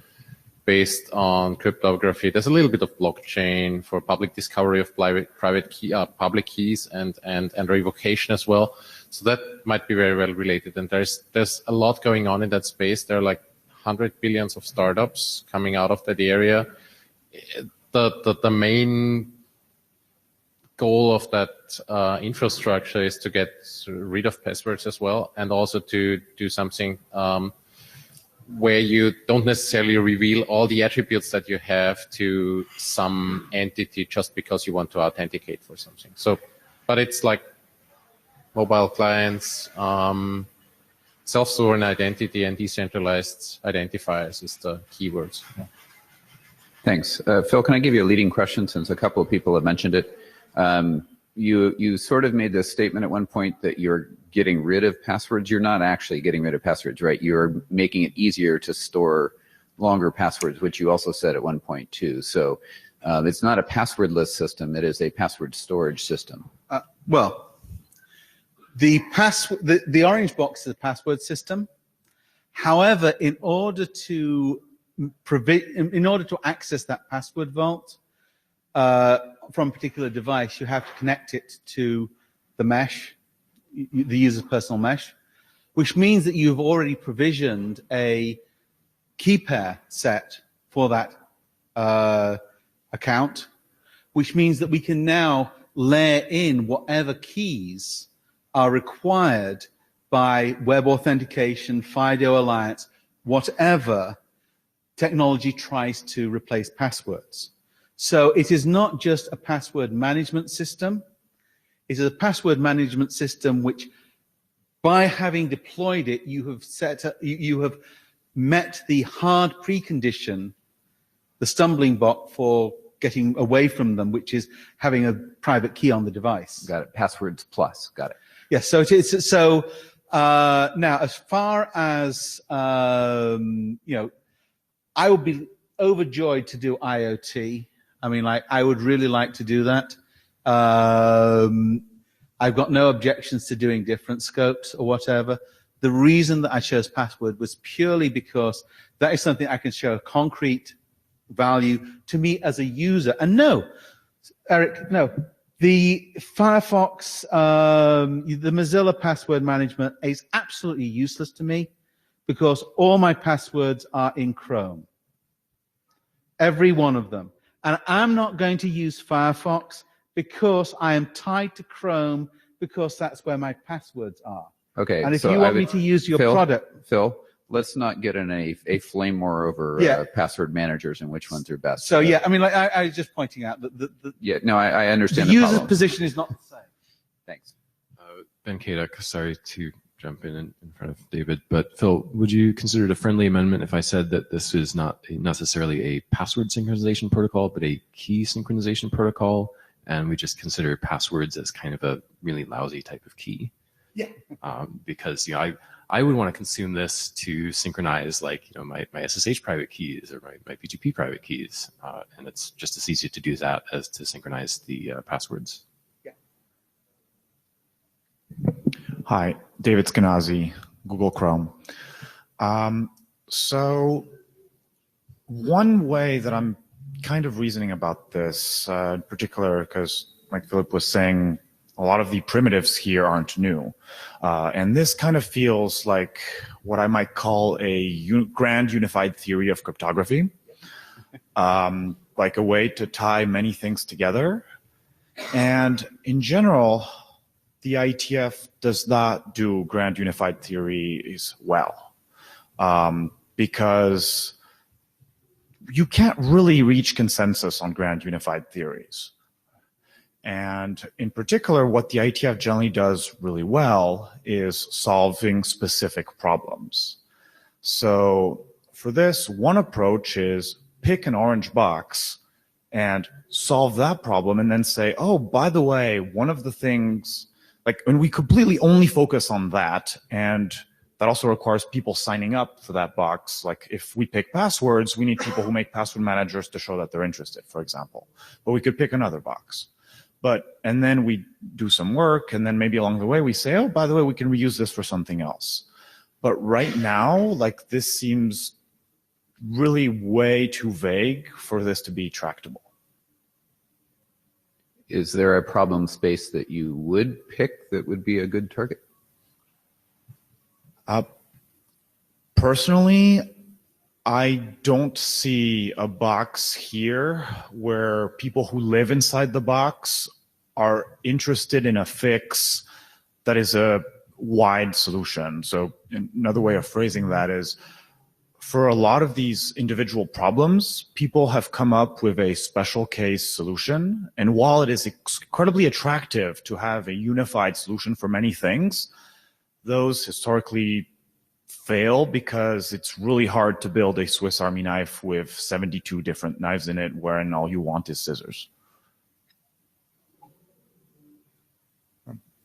P: based on cryptography. There's a little bit of blockchain for public discovery of public keys and revocation as well. So that might be very well related. And there's a lot going on in that space. There are like 100 billions of startups coming out of that area. The main goal of that infrastructure is to get rid of passwords as well, and also to do something where you don't necessarily reveal all the attributes that you have to some entity just because you want to authenticate for something. So, but it's like mobile clients, self-sovereign identity, and decentralized identifiers is the keywords. Yeah.
A: Thanks. Phil, can I give you a leading question since a couple of people have mentioned it? You sort of made this statement at one point that you're getting rid of passwords. You're not actually getting rid of passwords, right? You're making it easier to store longer passwords, which you also said at one point too. So It's not a passwordless system. It is a password storage system.
C: Well, the orange box is a password system. However, in order to access that password vault from a particular device, you have to connect it to the mesh, the user's personal mesh, which means that you've already provisioned a key pair set for that account, which means that we can now layer in whatever keys are required by web authentication, FIDO Alliance, whatever technology tries to replace passwords. So it is not just a password management system. It is a password management system which, by having deployed it, you have met the hard precondition, the stumbling block for getting away from them, which is having a private key on the device.
A: Got it. Passwords plus. Got it.
C: Yes. So it is. So now, as far as you know, I would be overjoyed to do IoT. I mean, like, I would really like to do that. I've got no objections to doing different scopes or whatever. The reason that I chose password was purely because that is something I can show a concrete value to me as a user. And no, Eric, no. The Firefox, the Mozilla password management is absolutely useless to me because all my passwords are in Chrome. Every one of them. And I'm not going to use Firefox because I am tied to Chrome because that's where my passwords are.
A: Okay.
C: And if
A: so
C: you want me to use your product.
A: Phil, let's not get in a flame war over password managers and which ones are best.
C: So yeah, I mean, like, I was just pointing out that
A: I understand
C: the
A: the
C: user's
A: problem.
C: position is not the same.
A: Thanks.
I: Ben Kaduk, sorry to jump in front of David, but Phil, would you consider it a friendly amendment if I said that this is not necessarily a password synchronization protocol, but a key synchronization protocol, and we just consider passwords as kind of a really lousy type of key?
C: Yeah.
I: Because I would want to consume this to synchronize, like, my SSH private keys or my PGP private keys, and it's just as easy to do that as to synchronize the passwords.
C: Yeah.
Q: Hi, David Skenazy, Google Chrome. So one way that I'm kind of reasoning about this, in particular, because like Philip was saying, a lot of the primitives here aren't new. And this kind of feels like what I might call a grand unified theory of cryptography, like a way to tie many things together. And in general, the IETF does not do grand unified theories well, because you can't really reach consensus on grand unified theories. And in particular, what the IETF generally does really well is solving specific problems. So for this, one approach is pick an orange box and solve that problem and then say, oh, by the way, one of the things, like, when we completely only focus on that, and that also requires people signing up for that box. Like, if we pick passwords, we need people who make password managers to show that they're interested, for example. But we could pick another box. And then we do some work, and then maybe along the way we say, oh, by the way, we can reuse this for something else. But right now, like, this seems really way too vague for this to be tractable.
A: Is there a problem space that you would pick that would be a good target?
Q: Personally, I don't see a box here where people who live inside the box are interested in a fix that is a wide solution. So another way of phrasing that is, for a lot of these individual problems, people have come up with a special case solution. And while it is incredibly attractive to have a unified solution for many things, those historically fail because it's really hard to build a Swiss Army knife with 72 different knives in it wherein all you want is scissors.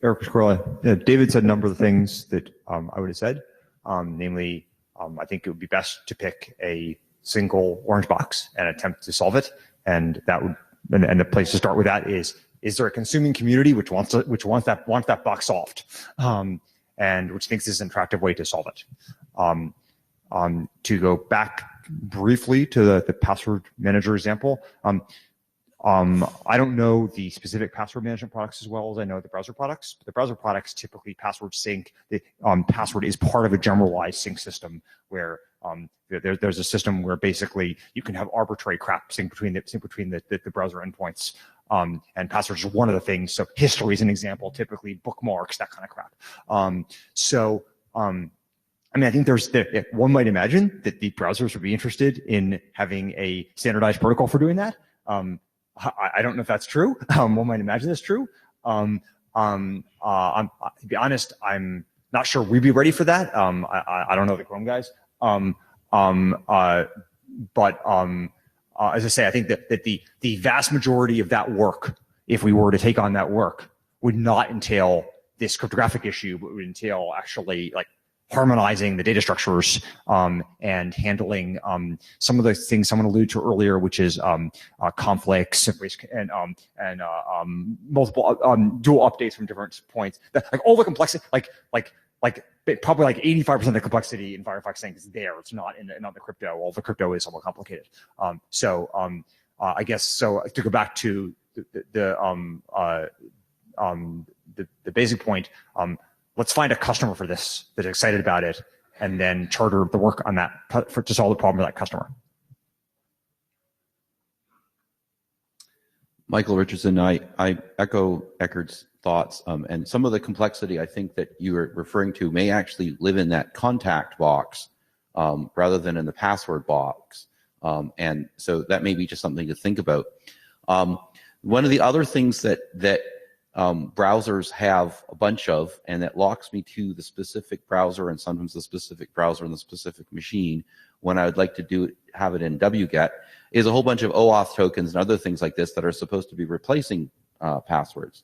D: Eric Pasquarelli. David said a number of the things that I would have said, namely, I think it would be best to pick a single orange box and attempt to solve it. and that would, and the place to start with that is there a consuming community which wants that box solved, and which thinks this is an attractive way to solve it. To go back briefly to the password manager example, I don't know the specific password management products as well as I know the browser products. But the browser products typically password sync. The password is part of a generalized sync system where there's a system where basically you can have arbitrary crap sync between the browser endpoints. And passwords are one of the things. So history is an example, typically bookmarks, that kind of crap. I mean, I think one might imagine that the browsers would be interested in having a standardized protocol for doing that. I don't know if that's true. One might imagine that's true. To be honest, I'm not sure we'd be ready for that. I don't know the Chrome guys. As I say, I think that the vast majority of that work, if we were to take on that work, would not entail this cryptographic issue, but would entail actually like harmonizing the data structures and handling some of the things someone alluded to earlier, which is conflicts and multiple dual updates from different points. Like all the complexity, like probably like 85% of the complexity in Firefox sync is there. It's not in the crypto. All the crypto is somewhat complicated. I guess so. To go back to the basic point. Let's find a customer for this that's excited about it, and then charter the work on that to solve the problem of that customer.
H: Michael Richardson, I echo Eckart's thoughts, and some of the complexity I think that you are referring to may actually live in that contact box rather than in the password box, and so that may be just something to think about. One of the other things that browsers have a bunch of, and that locks me to the specific browser and sometimes the specific browser on the specific machine when I would like to have it in wget, is a whole bunch of OAuth tokens and other things like this that are supposed to be replacing passwords.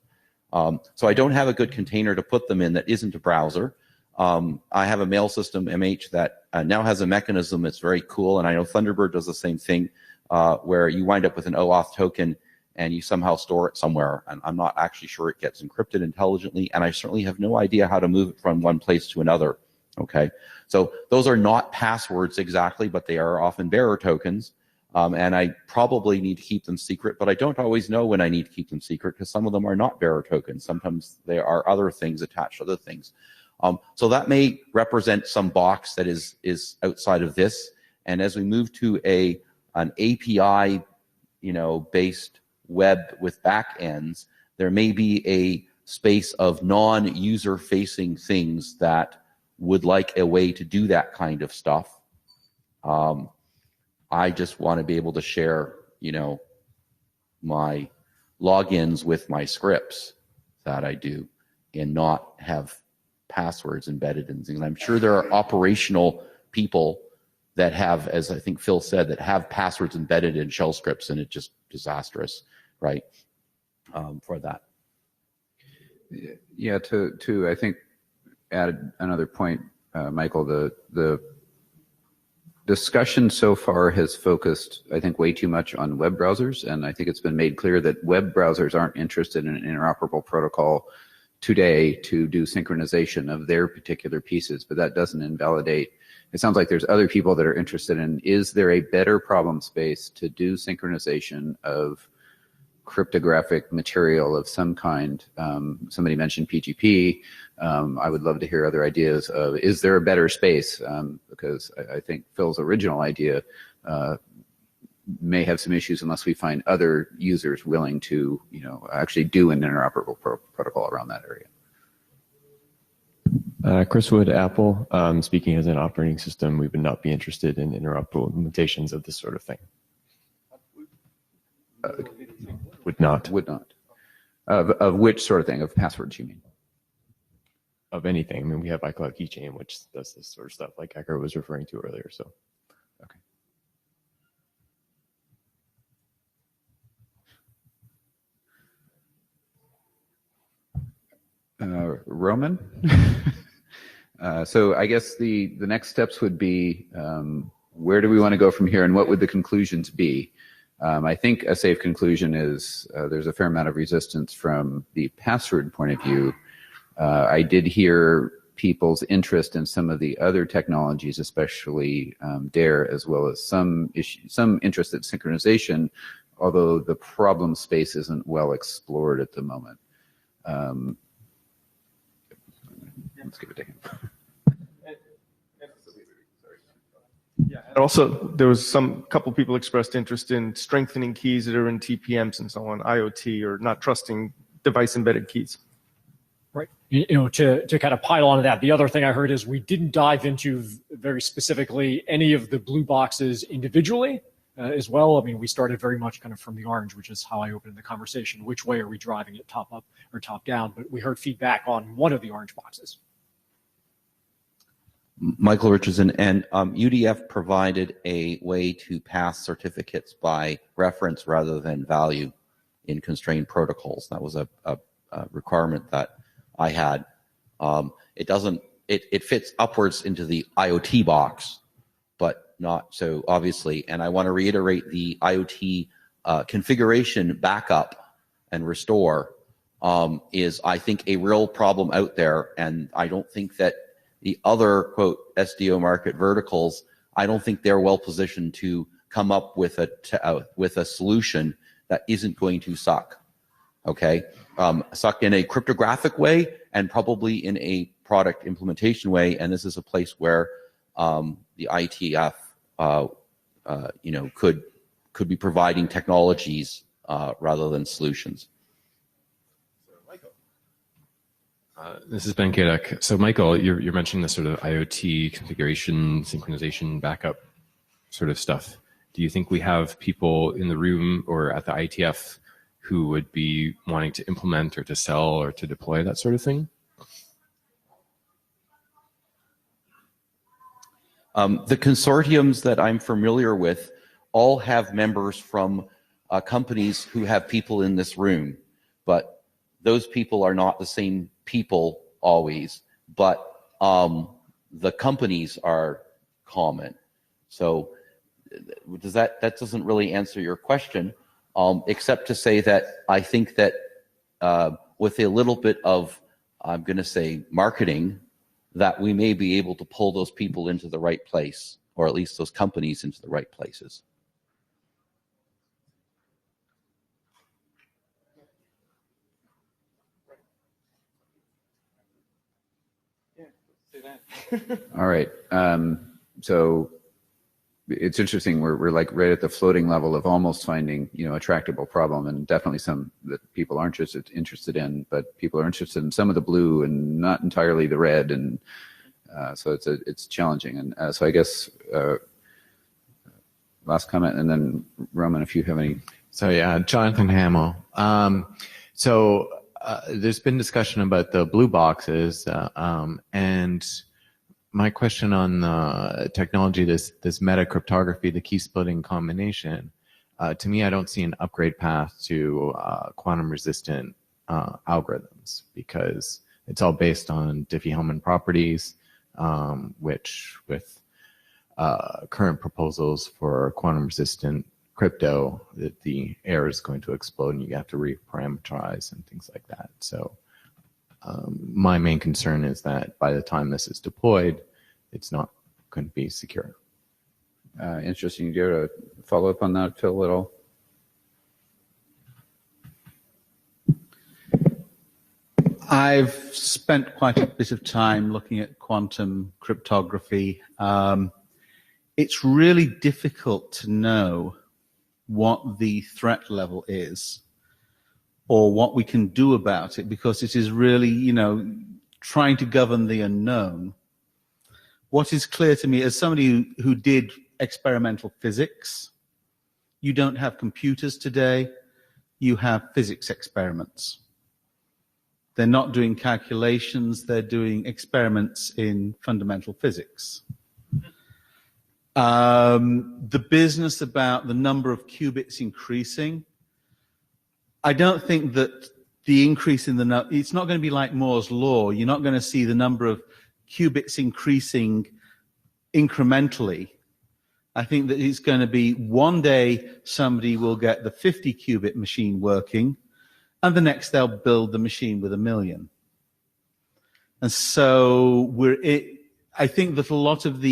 H: So I don't have a good container to put them in that isn't a browser. I have a mail system, MH, that now has a mechanism that's very cool, and I know Thunderbird does the same thing, where you wind up with an OAuth token and you somehow store it somewhere, and I'm not actually sure it gets encrypted intelligently, and I certainly have no idea how to move it from one place to another, okay? So those are not passwords exactly, but they are often bearer tokens, and I probably need to keep them secret, but I don't always know when I need to keep them secret because some of them are not bearer tokens. Sometimes there are other things attached to other things. So that may represent some box that is outside of this, and as we move to an API, based web with backends, there may be a space of non-user facing things that would like a way to do that kind of stuff. I just want to be able to share, my logins with my scripts that I do and not have passwords embedded in things. I'm sure there are operational people that have, as I think Phil said, that have passwords embedded in shell scripts, and it's just disastrous, right, for that.
A: Yeah, to I think add another point, Michael, the discussion so far has focused, I think, way too much on web browsers, and I think it's been made clear that web browsers aren't interested in an interoperable protocol today to do synchronization of their particular pieces, but that doesn't invalidate. It sounds like there's other people that are interested in, is there a better problem space to do synchronization of cryptographic material of some kind? Somebody mentioned PGP. I would love to hear other ideas of, is there a better space? Because I think Phil's original idea may have some issues unless we find other users willing to, actually do an interoperable protocol around that area.
R: Chris Wood, Apple. Speaking as an operating system, we would not be interested in interoperable implementations of this sort of thing. Would not.
A: Would not. Of which sort of thing? Of passwords, you mean?
R: Of anything. I mean, we have iCloud Keychain, which does this sort of stuff, like Ecker was referring to earlier. So,
A: okay. Roman. So I guess the next steps would be, where do we want to go from here, and what would the conclusions be? I think a safe conclusion is there's a fair amount of resistance from the password point of view. I did hear people's interest in some of the other technologies, especially DARE, as well as some interest in synchronization, although the problem space isn't well explored at the moment. Let's give it to him.
B: Yeah, and also there was couple people expressed interest in strengthening keys that are in TPMs and so on, IoT, or not trusting device embedded keys.
N: Right. You know, to kind of pile onto that, the other thing I heard is we didn't dive into very specifically any of the blue boxes individually as well. I mean, we started very much kind of from the orange, which is how I opened the conversation. Which way are we driving it, top up or top down? But we heard feedback on one of the orange boxes.
H: Michael Richardson, and UDF provided a way to pass certificates by reference rather than value in constrained protocols. That was a requirement that I had. It fits upwards into the IoT box, but not so obviously. And I want to reiterate the IoT configuration backup and restore is, I think, a real problem out there. And I don't think that the other, quote, SDO market verticals, I don't think they're well positioned to come up with a solution that isn't going to suck. Okay, suck in a cryptographic way and probably in a product implementation way. And this is a place where the IETF, could be providing technologies rather than solutions.
I: This is Ben Kadek. So Michael, you're mentioning the sort of IoT configuration, synchronization, backup sort of stuff. Do you think we have people in the room or at the IETF who would be wanting to implement or to sell or to deploy that sort of thing?
H: The consortiums that I'm familiar with all have members from companies who have people in this room, but those people are not the same people always, but the companies are common. So that doesn't really answer your question, except to say that I think that with a little bit of, I'm going to say, marketing, that we may be able to pull those people into the right place, or at least those companies into the right places.
A: All right. So it's interesting. We're like right at the floating level of almost finding, a tractable problem, and definitely some that people aren't interested in, but people are interested in some of the blue and not entirely the red, and so it's challenging. And so I guess last comment, and then Roman, if you have any.
R: So yeah, Jonathan Hamill. There's been discussion about the blue boxes, and my question on the technology, this meta cryptography, the key splitting combination, to me, I don't see an upgrade path to quantum resistant algorithms, because it's all based on Diffie-Hellman properties, which with current proposals for quantum resistant crypto, the error is going to explode and you have to reparameterize and things like that. So my main concern is that by the time this is deployed, it's not going to be secure.
A: Interesting. Do you have a follow-up on that, Phil, at all?
C: I've spent quite a bit of time looking at quantum cryptography. It's really difficult to know what the threat level is or what we can do about it, because it is really, trying to govern the unknown. What is clear to me as somebody who did experimental physics, you don't have computers today, you have physics experiments. They're not doing calculations, they're doing experiments in fundamental physics. The business about the number of qubits increasing, I don't think that the increase in it's not going to be like Moore's law. You're not going to see the number of qubits increasing incrementally I think that it's going to be one day somebody will get the 50 qubit machine working, and the next they'll build the machine with 1 million. And so I think that a lot of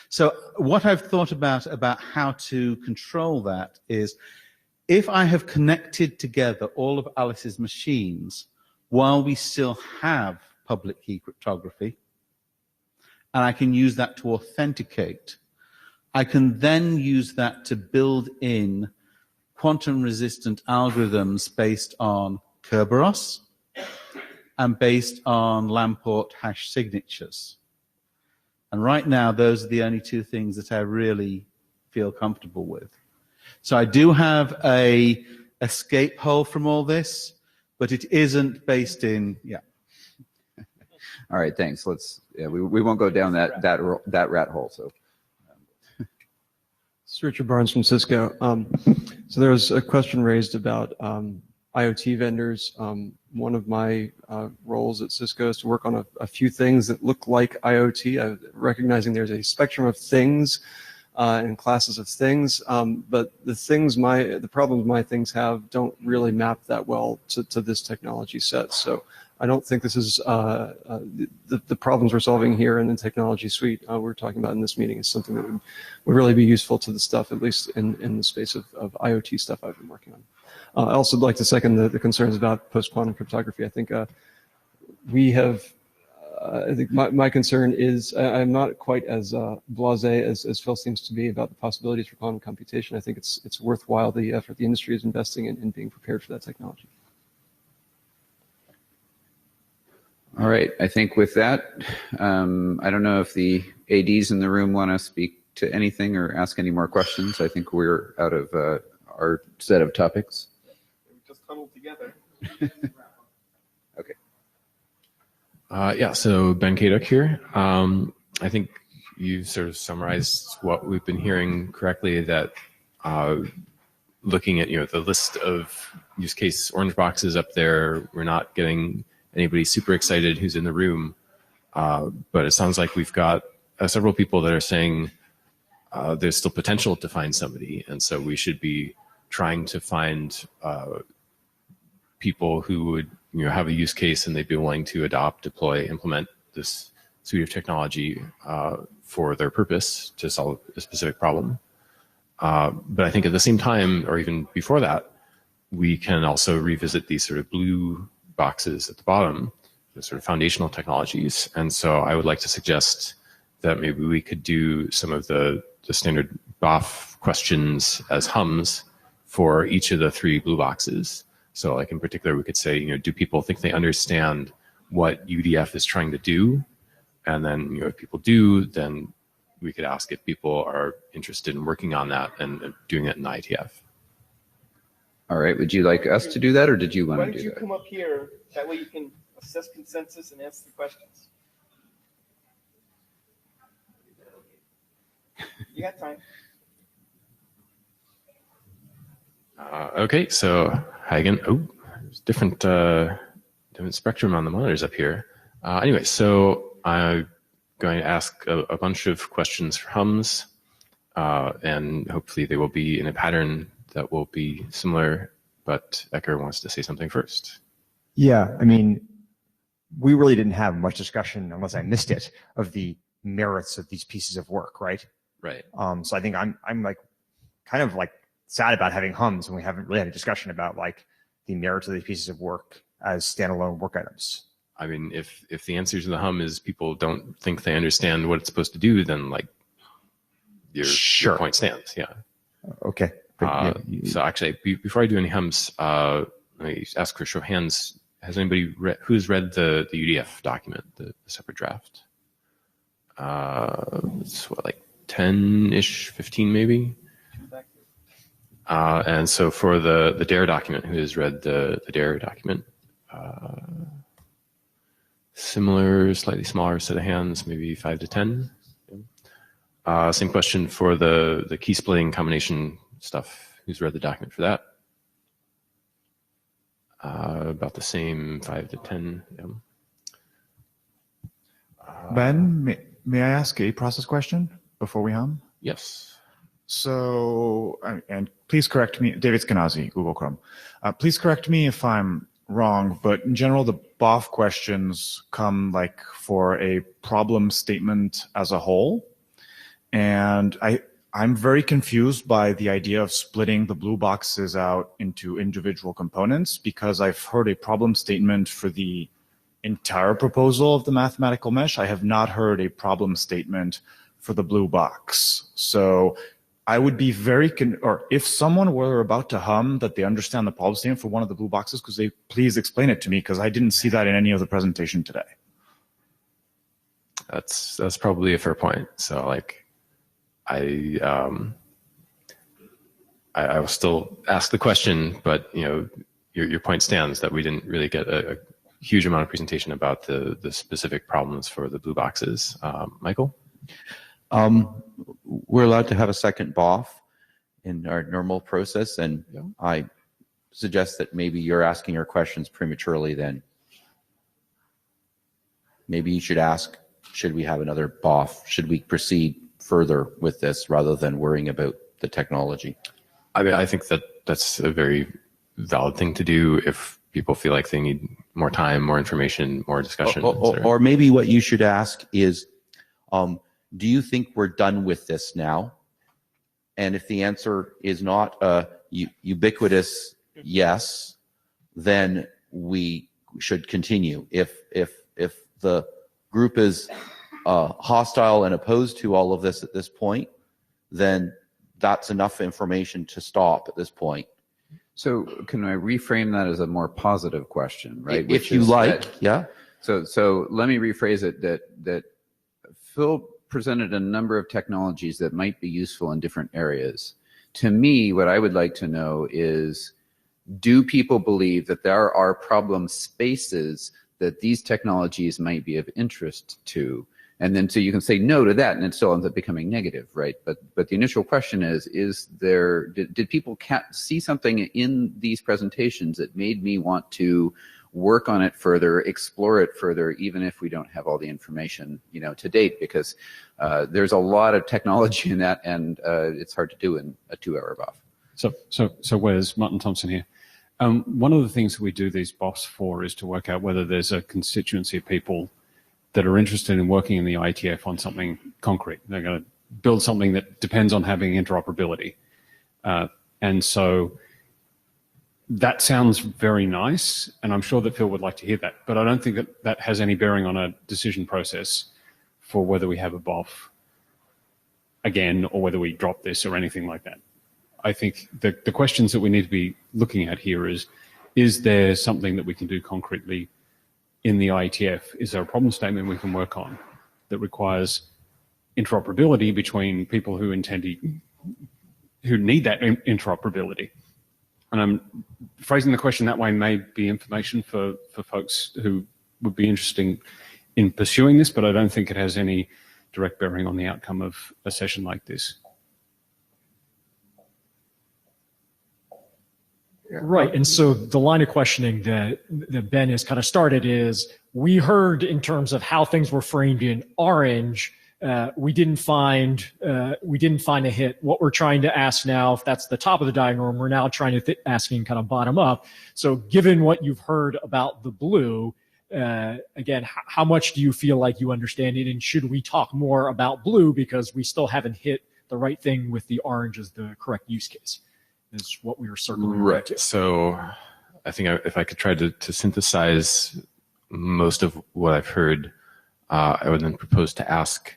C: so what I've thought about how to control that is, if I have connected together all of Alice's machines while we still have public key cryptography, and I can use that to authenticate, I can then use that to build in quantum resistant algorithms based on Kerberos and based on Lamport hash signatures. And right now, those are the only two things that I really feel comfortable with. So I do have a escape hole from all this, but it isn't based in, yeah.
A: All right, thanks. We won't go down that rat hole. So.
S: It's Richard Barnes from Cisco. So there was a question raised about IoT vendors. One of my roles at Cisco is to work on a few things that look like IoT, recognizing there's a spectrum of things and classes of things, but the problems my things have don't really map that well to this technology set. So I don't think this is the problems we're solving here in the technology suite we're talking about in this meeting is something that would really be useful to the stuff, at least in the space of IoT stuff I've been working on. I also like to second the concerns about post-quantum cryptography. I think we have, I think my concern is I'm not quite as blasé as Phil seems to be about the possibilities for quantum computation. I think it's worthwhile the effort the industry is investing in being prepared for that technology.
A: All right, I think with that, I don't know if the ADs in the room want to speak to anything or ask any more questions. I think we're out of our set of topics.
B: We just huddled together.
A: Okay.
I: Yeah, so Ben Kaduk here. I think you sort of summarized what we've been hearing correctly, that looking at the list of use case orange boxes up there, we're not getting anybody super excited who's in the room, but it sounds like we've got several people that are saying there's still potential to find somebody, and so we should be trying to find people who would have a use case and they'd be willing to adopt, deploy, implement this suite of technology for their purpose to solve a specific problem. But I think at the same time, or even before that, we can also revisit these sort of blue boxes at the bottom, the sort of foundational technologies. And so I would like to suggest that maybe we could do some of the standard BOF questions as hums for each of the 3 blue boxes. So like in particular, we could say, do people think they understand what UDF is trying to do? And then, if people do, then we could ask if people are interested in working on that and doing it in IETF.
A: All right, would you like us to do that, or did you want to do that?
B: Why don't you come up here? That way you can assess consensus and answer the questions. You got time.
I: Okay, so hi again. Oh, there's different spectrum on the monitors up here. Anyway, so I'm going to ask a bunch of questions for hums, and hopefully they will be in a pattern that will be similar, but Ecker wants to say something first.
D: Yeah, I mean, we really didn't have much discussion, unless I missed it, of the merits of these pieces of work, right?
I: Right.
D: So I think I'm like kind of like sad about having hums, and we haven't really had a discussion about like the merits of these pieces of work as standalone work items.
I: I mean, if the answer to the hum is people don't think they understand what it's supposed to do, then like your point stands. Yeah.
D: Okay.
I: So actually, before I do any hums, let me ask for show of hands. Has anybody who's read the UDF document, the separate draft? It's what, like 10-ish, 15 maybe? And so for the DARE document, who has read the DARE document? Similar, slightly smaller set of hands, maybe 5 to 10. Same question for the key splitting combination stuff. Who's read the document for that? About the same, 5 to 10. Yeah.
Q: Ben, may I ask a process question before we hum?
I: Yes.
Q: So, and please correct me, David Skenazy, Google Chrome. Please correct me if I'm wrong, but in general, the BOF questions come like for a problem statement as a whole. And I'm very confused by the idea of splitting the blue boxes out into individual components, because I've heard a problem statement for the entire proposal of the mathematical mesh. I have not heard a problem statement for the blue box. So I would be very, or if someone were about to hum that they understand the problem statement for one of the blue boxes, could they please explain it to me? Because I didn't see that in any of the presentation today.
I: That's probably a fair point. So like, I will still ask the question, but you know, your point stands that we didn't really get a huge amount of presentation about the specific problems for the blue boxes. Michael?
H: We're allowed to have a second BOF in our normal process, and I suggest that maybe you're asking your questions prematurely then. Maybe you should ask, should we have another BOF? Should we proceed further with this rather than worrying about the technology?
I: I mean, I think that's a very valid thing to do if people feel like they need more time, more information, more discussion.
H: Or maybe what you should ask is, do you think we're done with this now? And if the answer is not a ubiquitous yes, then we should continue. If the group is hostile and opposed to all of this at this point, then that's enough information to stop at this point.
A: So can I reframe that as a more positive question, right?
H: If you like, yeah.
A: So let me rephrase it that Phil presented a number of technologies that might be useful in different areas. To me, what I would like to know is, do people believe that there are problem spaces that these technologies might be of interest to? And then so you can say no to that and it still ends up becoming negative, right? But the initial question is there, did people see something in these presentations that made me want to work on it further, explore it further, even if we don't have all the information, you know, to date, because there's a lot of technology in that, and it's hard to do in a 2-hour BOF.
T: So Wes, Martin Thompson here. One of the things that we do these BOFs for is to work out whether there's a constituency of people that are interested in working in the IETF on something concrete. They're going to build something that depends on having interoperability. And so that sounds very nice, and I'm sure that Phil would like to hear that, but I don't think that that has any bearing on a decision process for whether we have a BOF again or whether we drop this or anything like that. I think the questions that we need to be looking at here is there something that we can do concretely in the IETF? Is there a problem statement we can work on that requires interoperability between people who need that interoperability? And I'm phrasing the question that way may be information for folks who would be interested in pursuing this, but I don't think it has any direct bearing on the outcome of a session like this.
N: Right. And so the line of questioning that Ben has kind of started is, we heard in terms of how things were framed in orange, we didn't find a hit. What we're trying to ask now, if that's the top of the diagram, we're now trying to asking kind of bottom up. So given what you've heard about the blue, again, how much do you feel like you understand it? And should we talk more about blue because we still haven't hit the right thing with the orange as the correct use case? Is what we were circling.
I: Right. So I think if I could try to synthesize most of what I've heard, I would then propose to ask,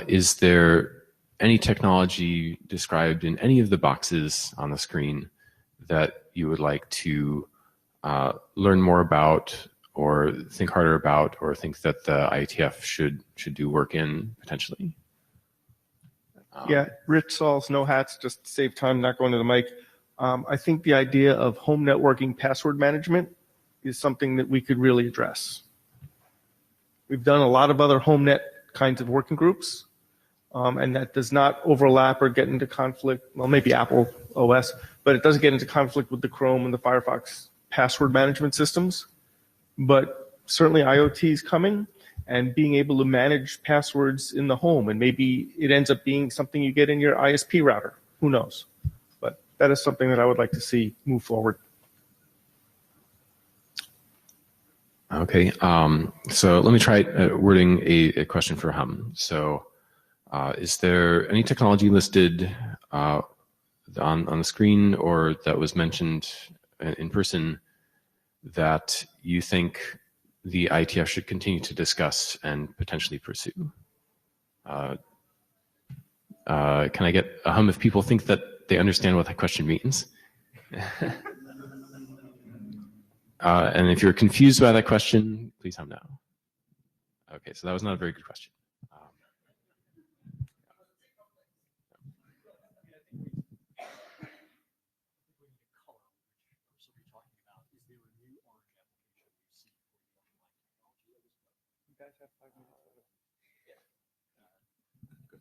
I: is there any technology described in any of the boxes on the screen that you would like to learn more about or think harder about or think that the IETF should do work in potentially?
B: Yeah, Rich Saul's no hats, just to save time, not going to the mic. I think the idea of home networking password management is something that we could really address. We've done a lot of other home net kinds of working groups, and that does not overlap or get into conflict. Well, maybe Apple OS, but it doesn't get into conflict with the Chrome and the Firefox password management systems. But certainly IoT is coming, and being able to manage passwords in the home. And maybe it ends up being something you get in your ISP router. Who knows? But that is something that I would like to see move forward.
I: Okay, so let me try wording a question for Hum. So is there any technology listed on the screen or that was mentioned in person that you think the IETF should continue to discuss and potentially pursue? Can I get a Hum if people think that they understand what that question means? And if you're confused by that question, please Hum now. Okay, so that was not a very good question.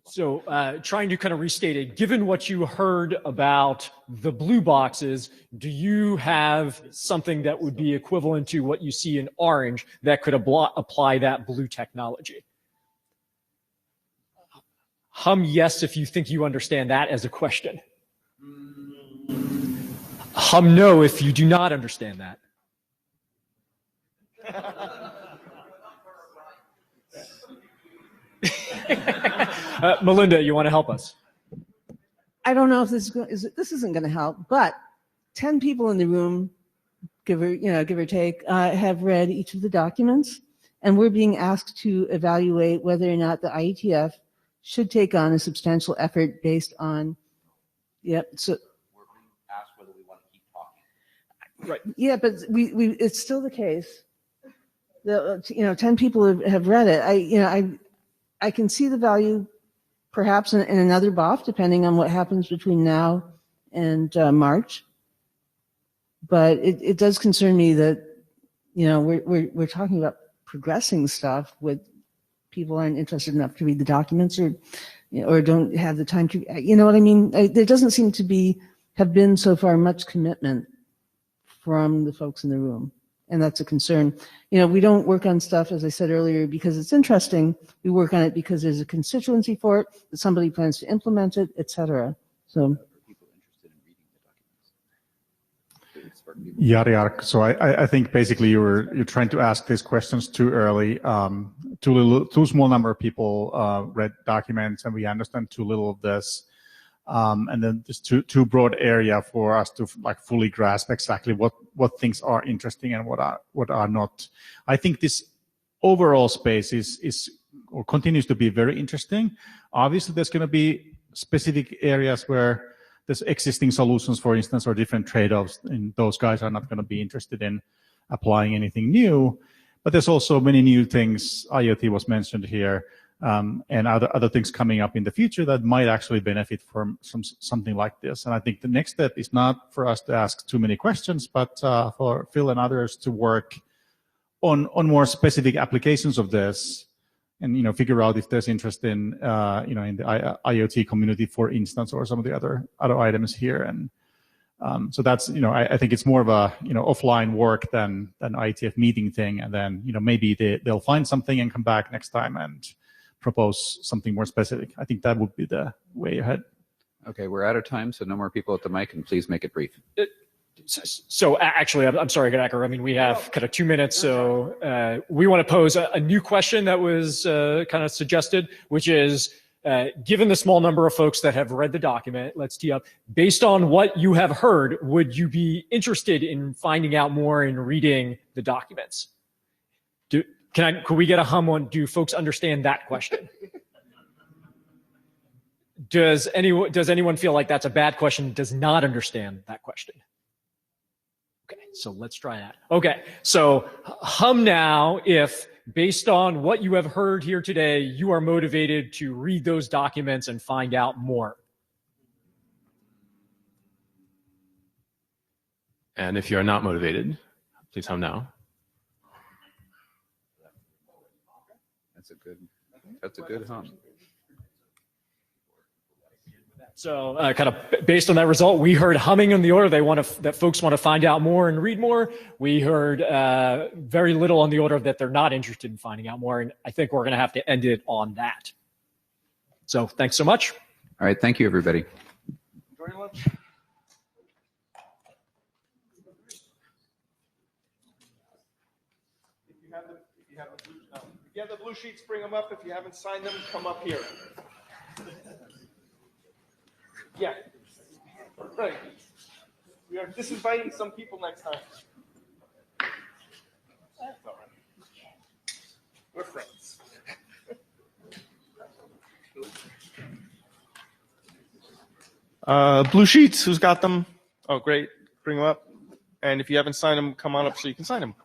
N: So trying to kind of restate it, given what you heard about the blue boxes, do you have something that would be equivalent to what you see in orange that could apply that blue technology? Hum yes if you think you understand that as a question. Hum no if you do not understand that. Melinda, you want to help us?
F: I don't know if this isn't going to help, but 10 people in the room, give or take, have read each of the documents, and we're being asked to evaluate whether or not the IETF should take on a substantial effort based on. Yep. So.
H: We're being asked whether we want to keep talking.
F: Right. Yeah, but it's still the case. 10 people have read it. I can see the value perhaps in another BOF, depending on what happens between now and March. But it does concern me that, we're talking about progressing stuff with people aren't interested enough to read the documents or don't have the time to, you know what I mean? There doesn't seem to have been so far much commitment from the folks in the room. And that's a concern. We don't work on stuff, as I said earlier, because it's interesting. We work on it because there's a constituency for it, that somebody plans to implement it, et cetera. So.
U: Yariark. So I think basically you're trying to ask these questions too early. Too small number of people read documents, and we understand too little of this. And then just too broad area for us to fully grasp exactly what things are interesting and what are not. I think this overall space is or continues to be very interesting. Obviously, there's going to be specific areas where there's existing solutions, for instance, or different trade-offs, and those guys are not going to be interested in applying anything new. But there's also many new things. IoT was mentioned here. And other things coming up in the future that might actually benefit from something like this. And I think the next step is not for us to ask too many questions, but for Phil and others to work on more specific applications of this, and figure out if there's interest in in the IoT community, for instance, or some of the other items here. And so that's I think it's more of a offline work than IETF meeting thing. And then maybe they'll find something and come back next time and propose something more specific. I think that would be the way ahead.
A: Okay, we're out of time, so no more people at the mic, and please make it brief.
N: So actually, I'm sorry, Gadacker. I mean, we have kind of 2 minutes, so we want to pose a new question that was kind of suggested, which is, given the small number of folks that have read the document, let's tee up, based on what you have heard, would you be interested in finding out more and reading the documents? Could we get a hum on, do folks understand that question? Does anyone feel like that's a bad question, does not understand that question? Okay, so let's try that. Okay, so hum now if, based on what you have heard here today, you are motivated to read those documents and find out more.
I: And if you are not motivated, please hum now.
A: That's a good hum.
N: So kind of based on that result, we heard humming on the order that folks want to find out more and read more. We heard very little on the order that they're not interested in finding out more. And I think we're going to have to end it on that. So thanks so much.
A: All right. Thank you, everybody.
B: Enjoy lunch. If you have the blue sheets, bring them up. If you haven't signed them, come up here. Yeah. Right. We are disinviting some people next time. That's all right. We're friends. Blue sheets, who's got them? Oh, great. Bring them up. And if you haven't signed them, come on up so you can sign them.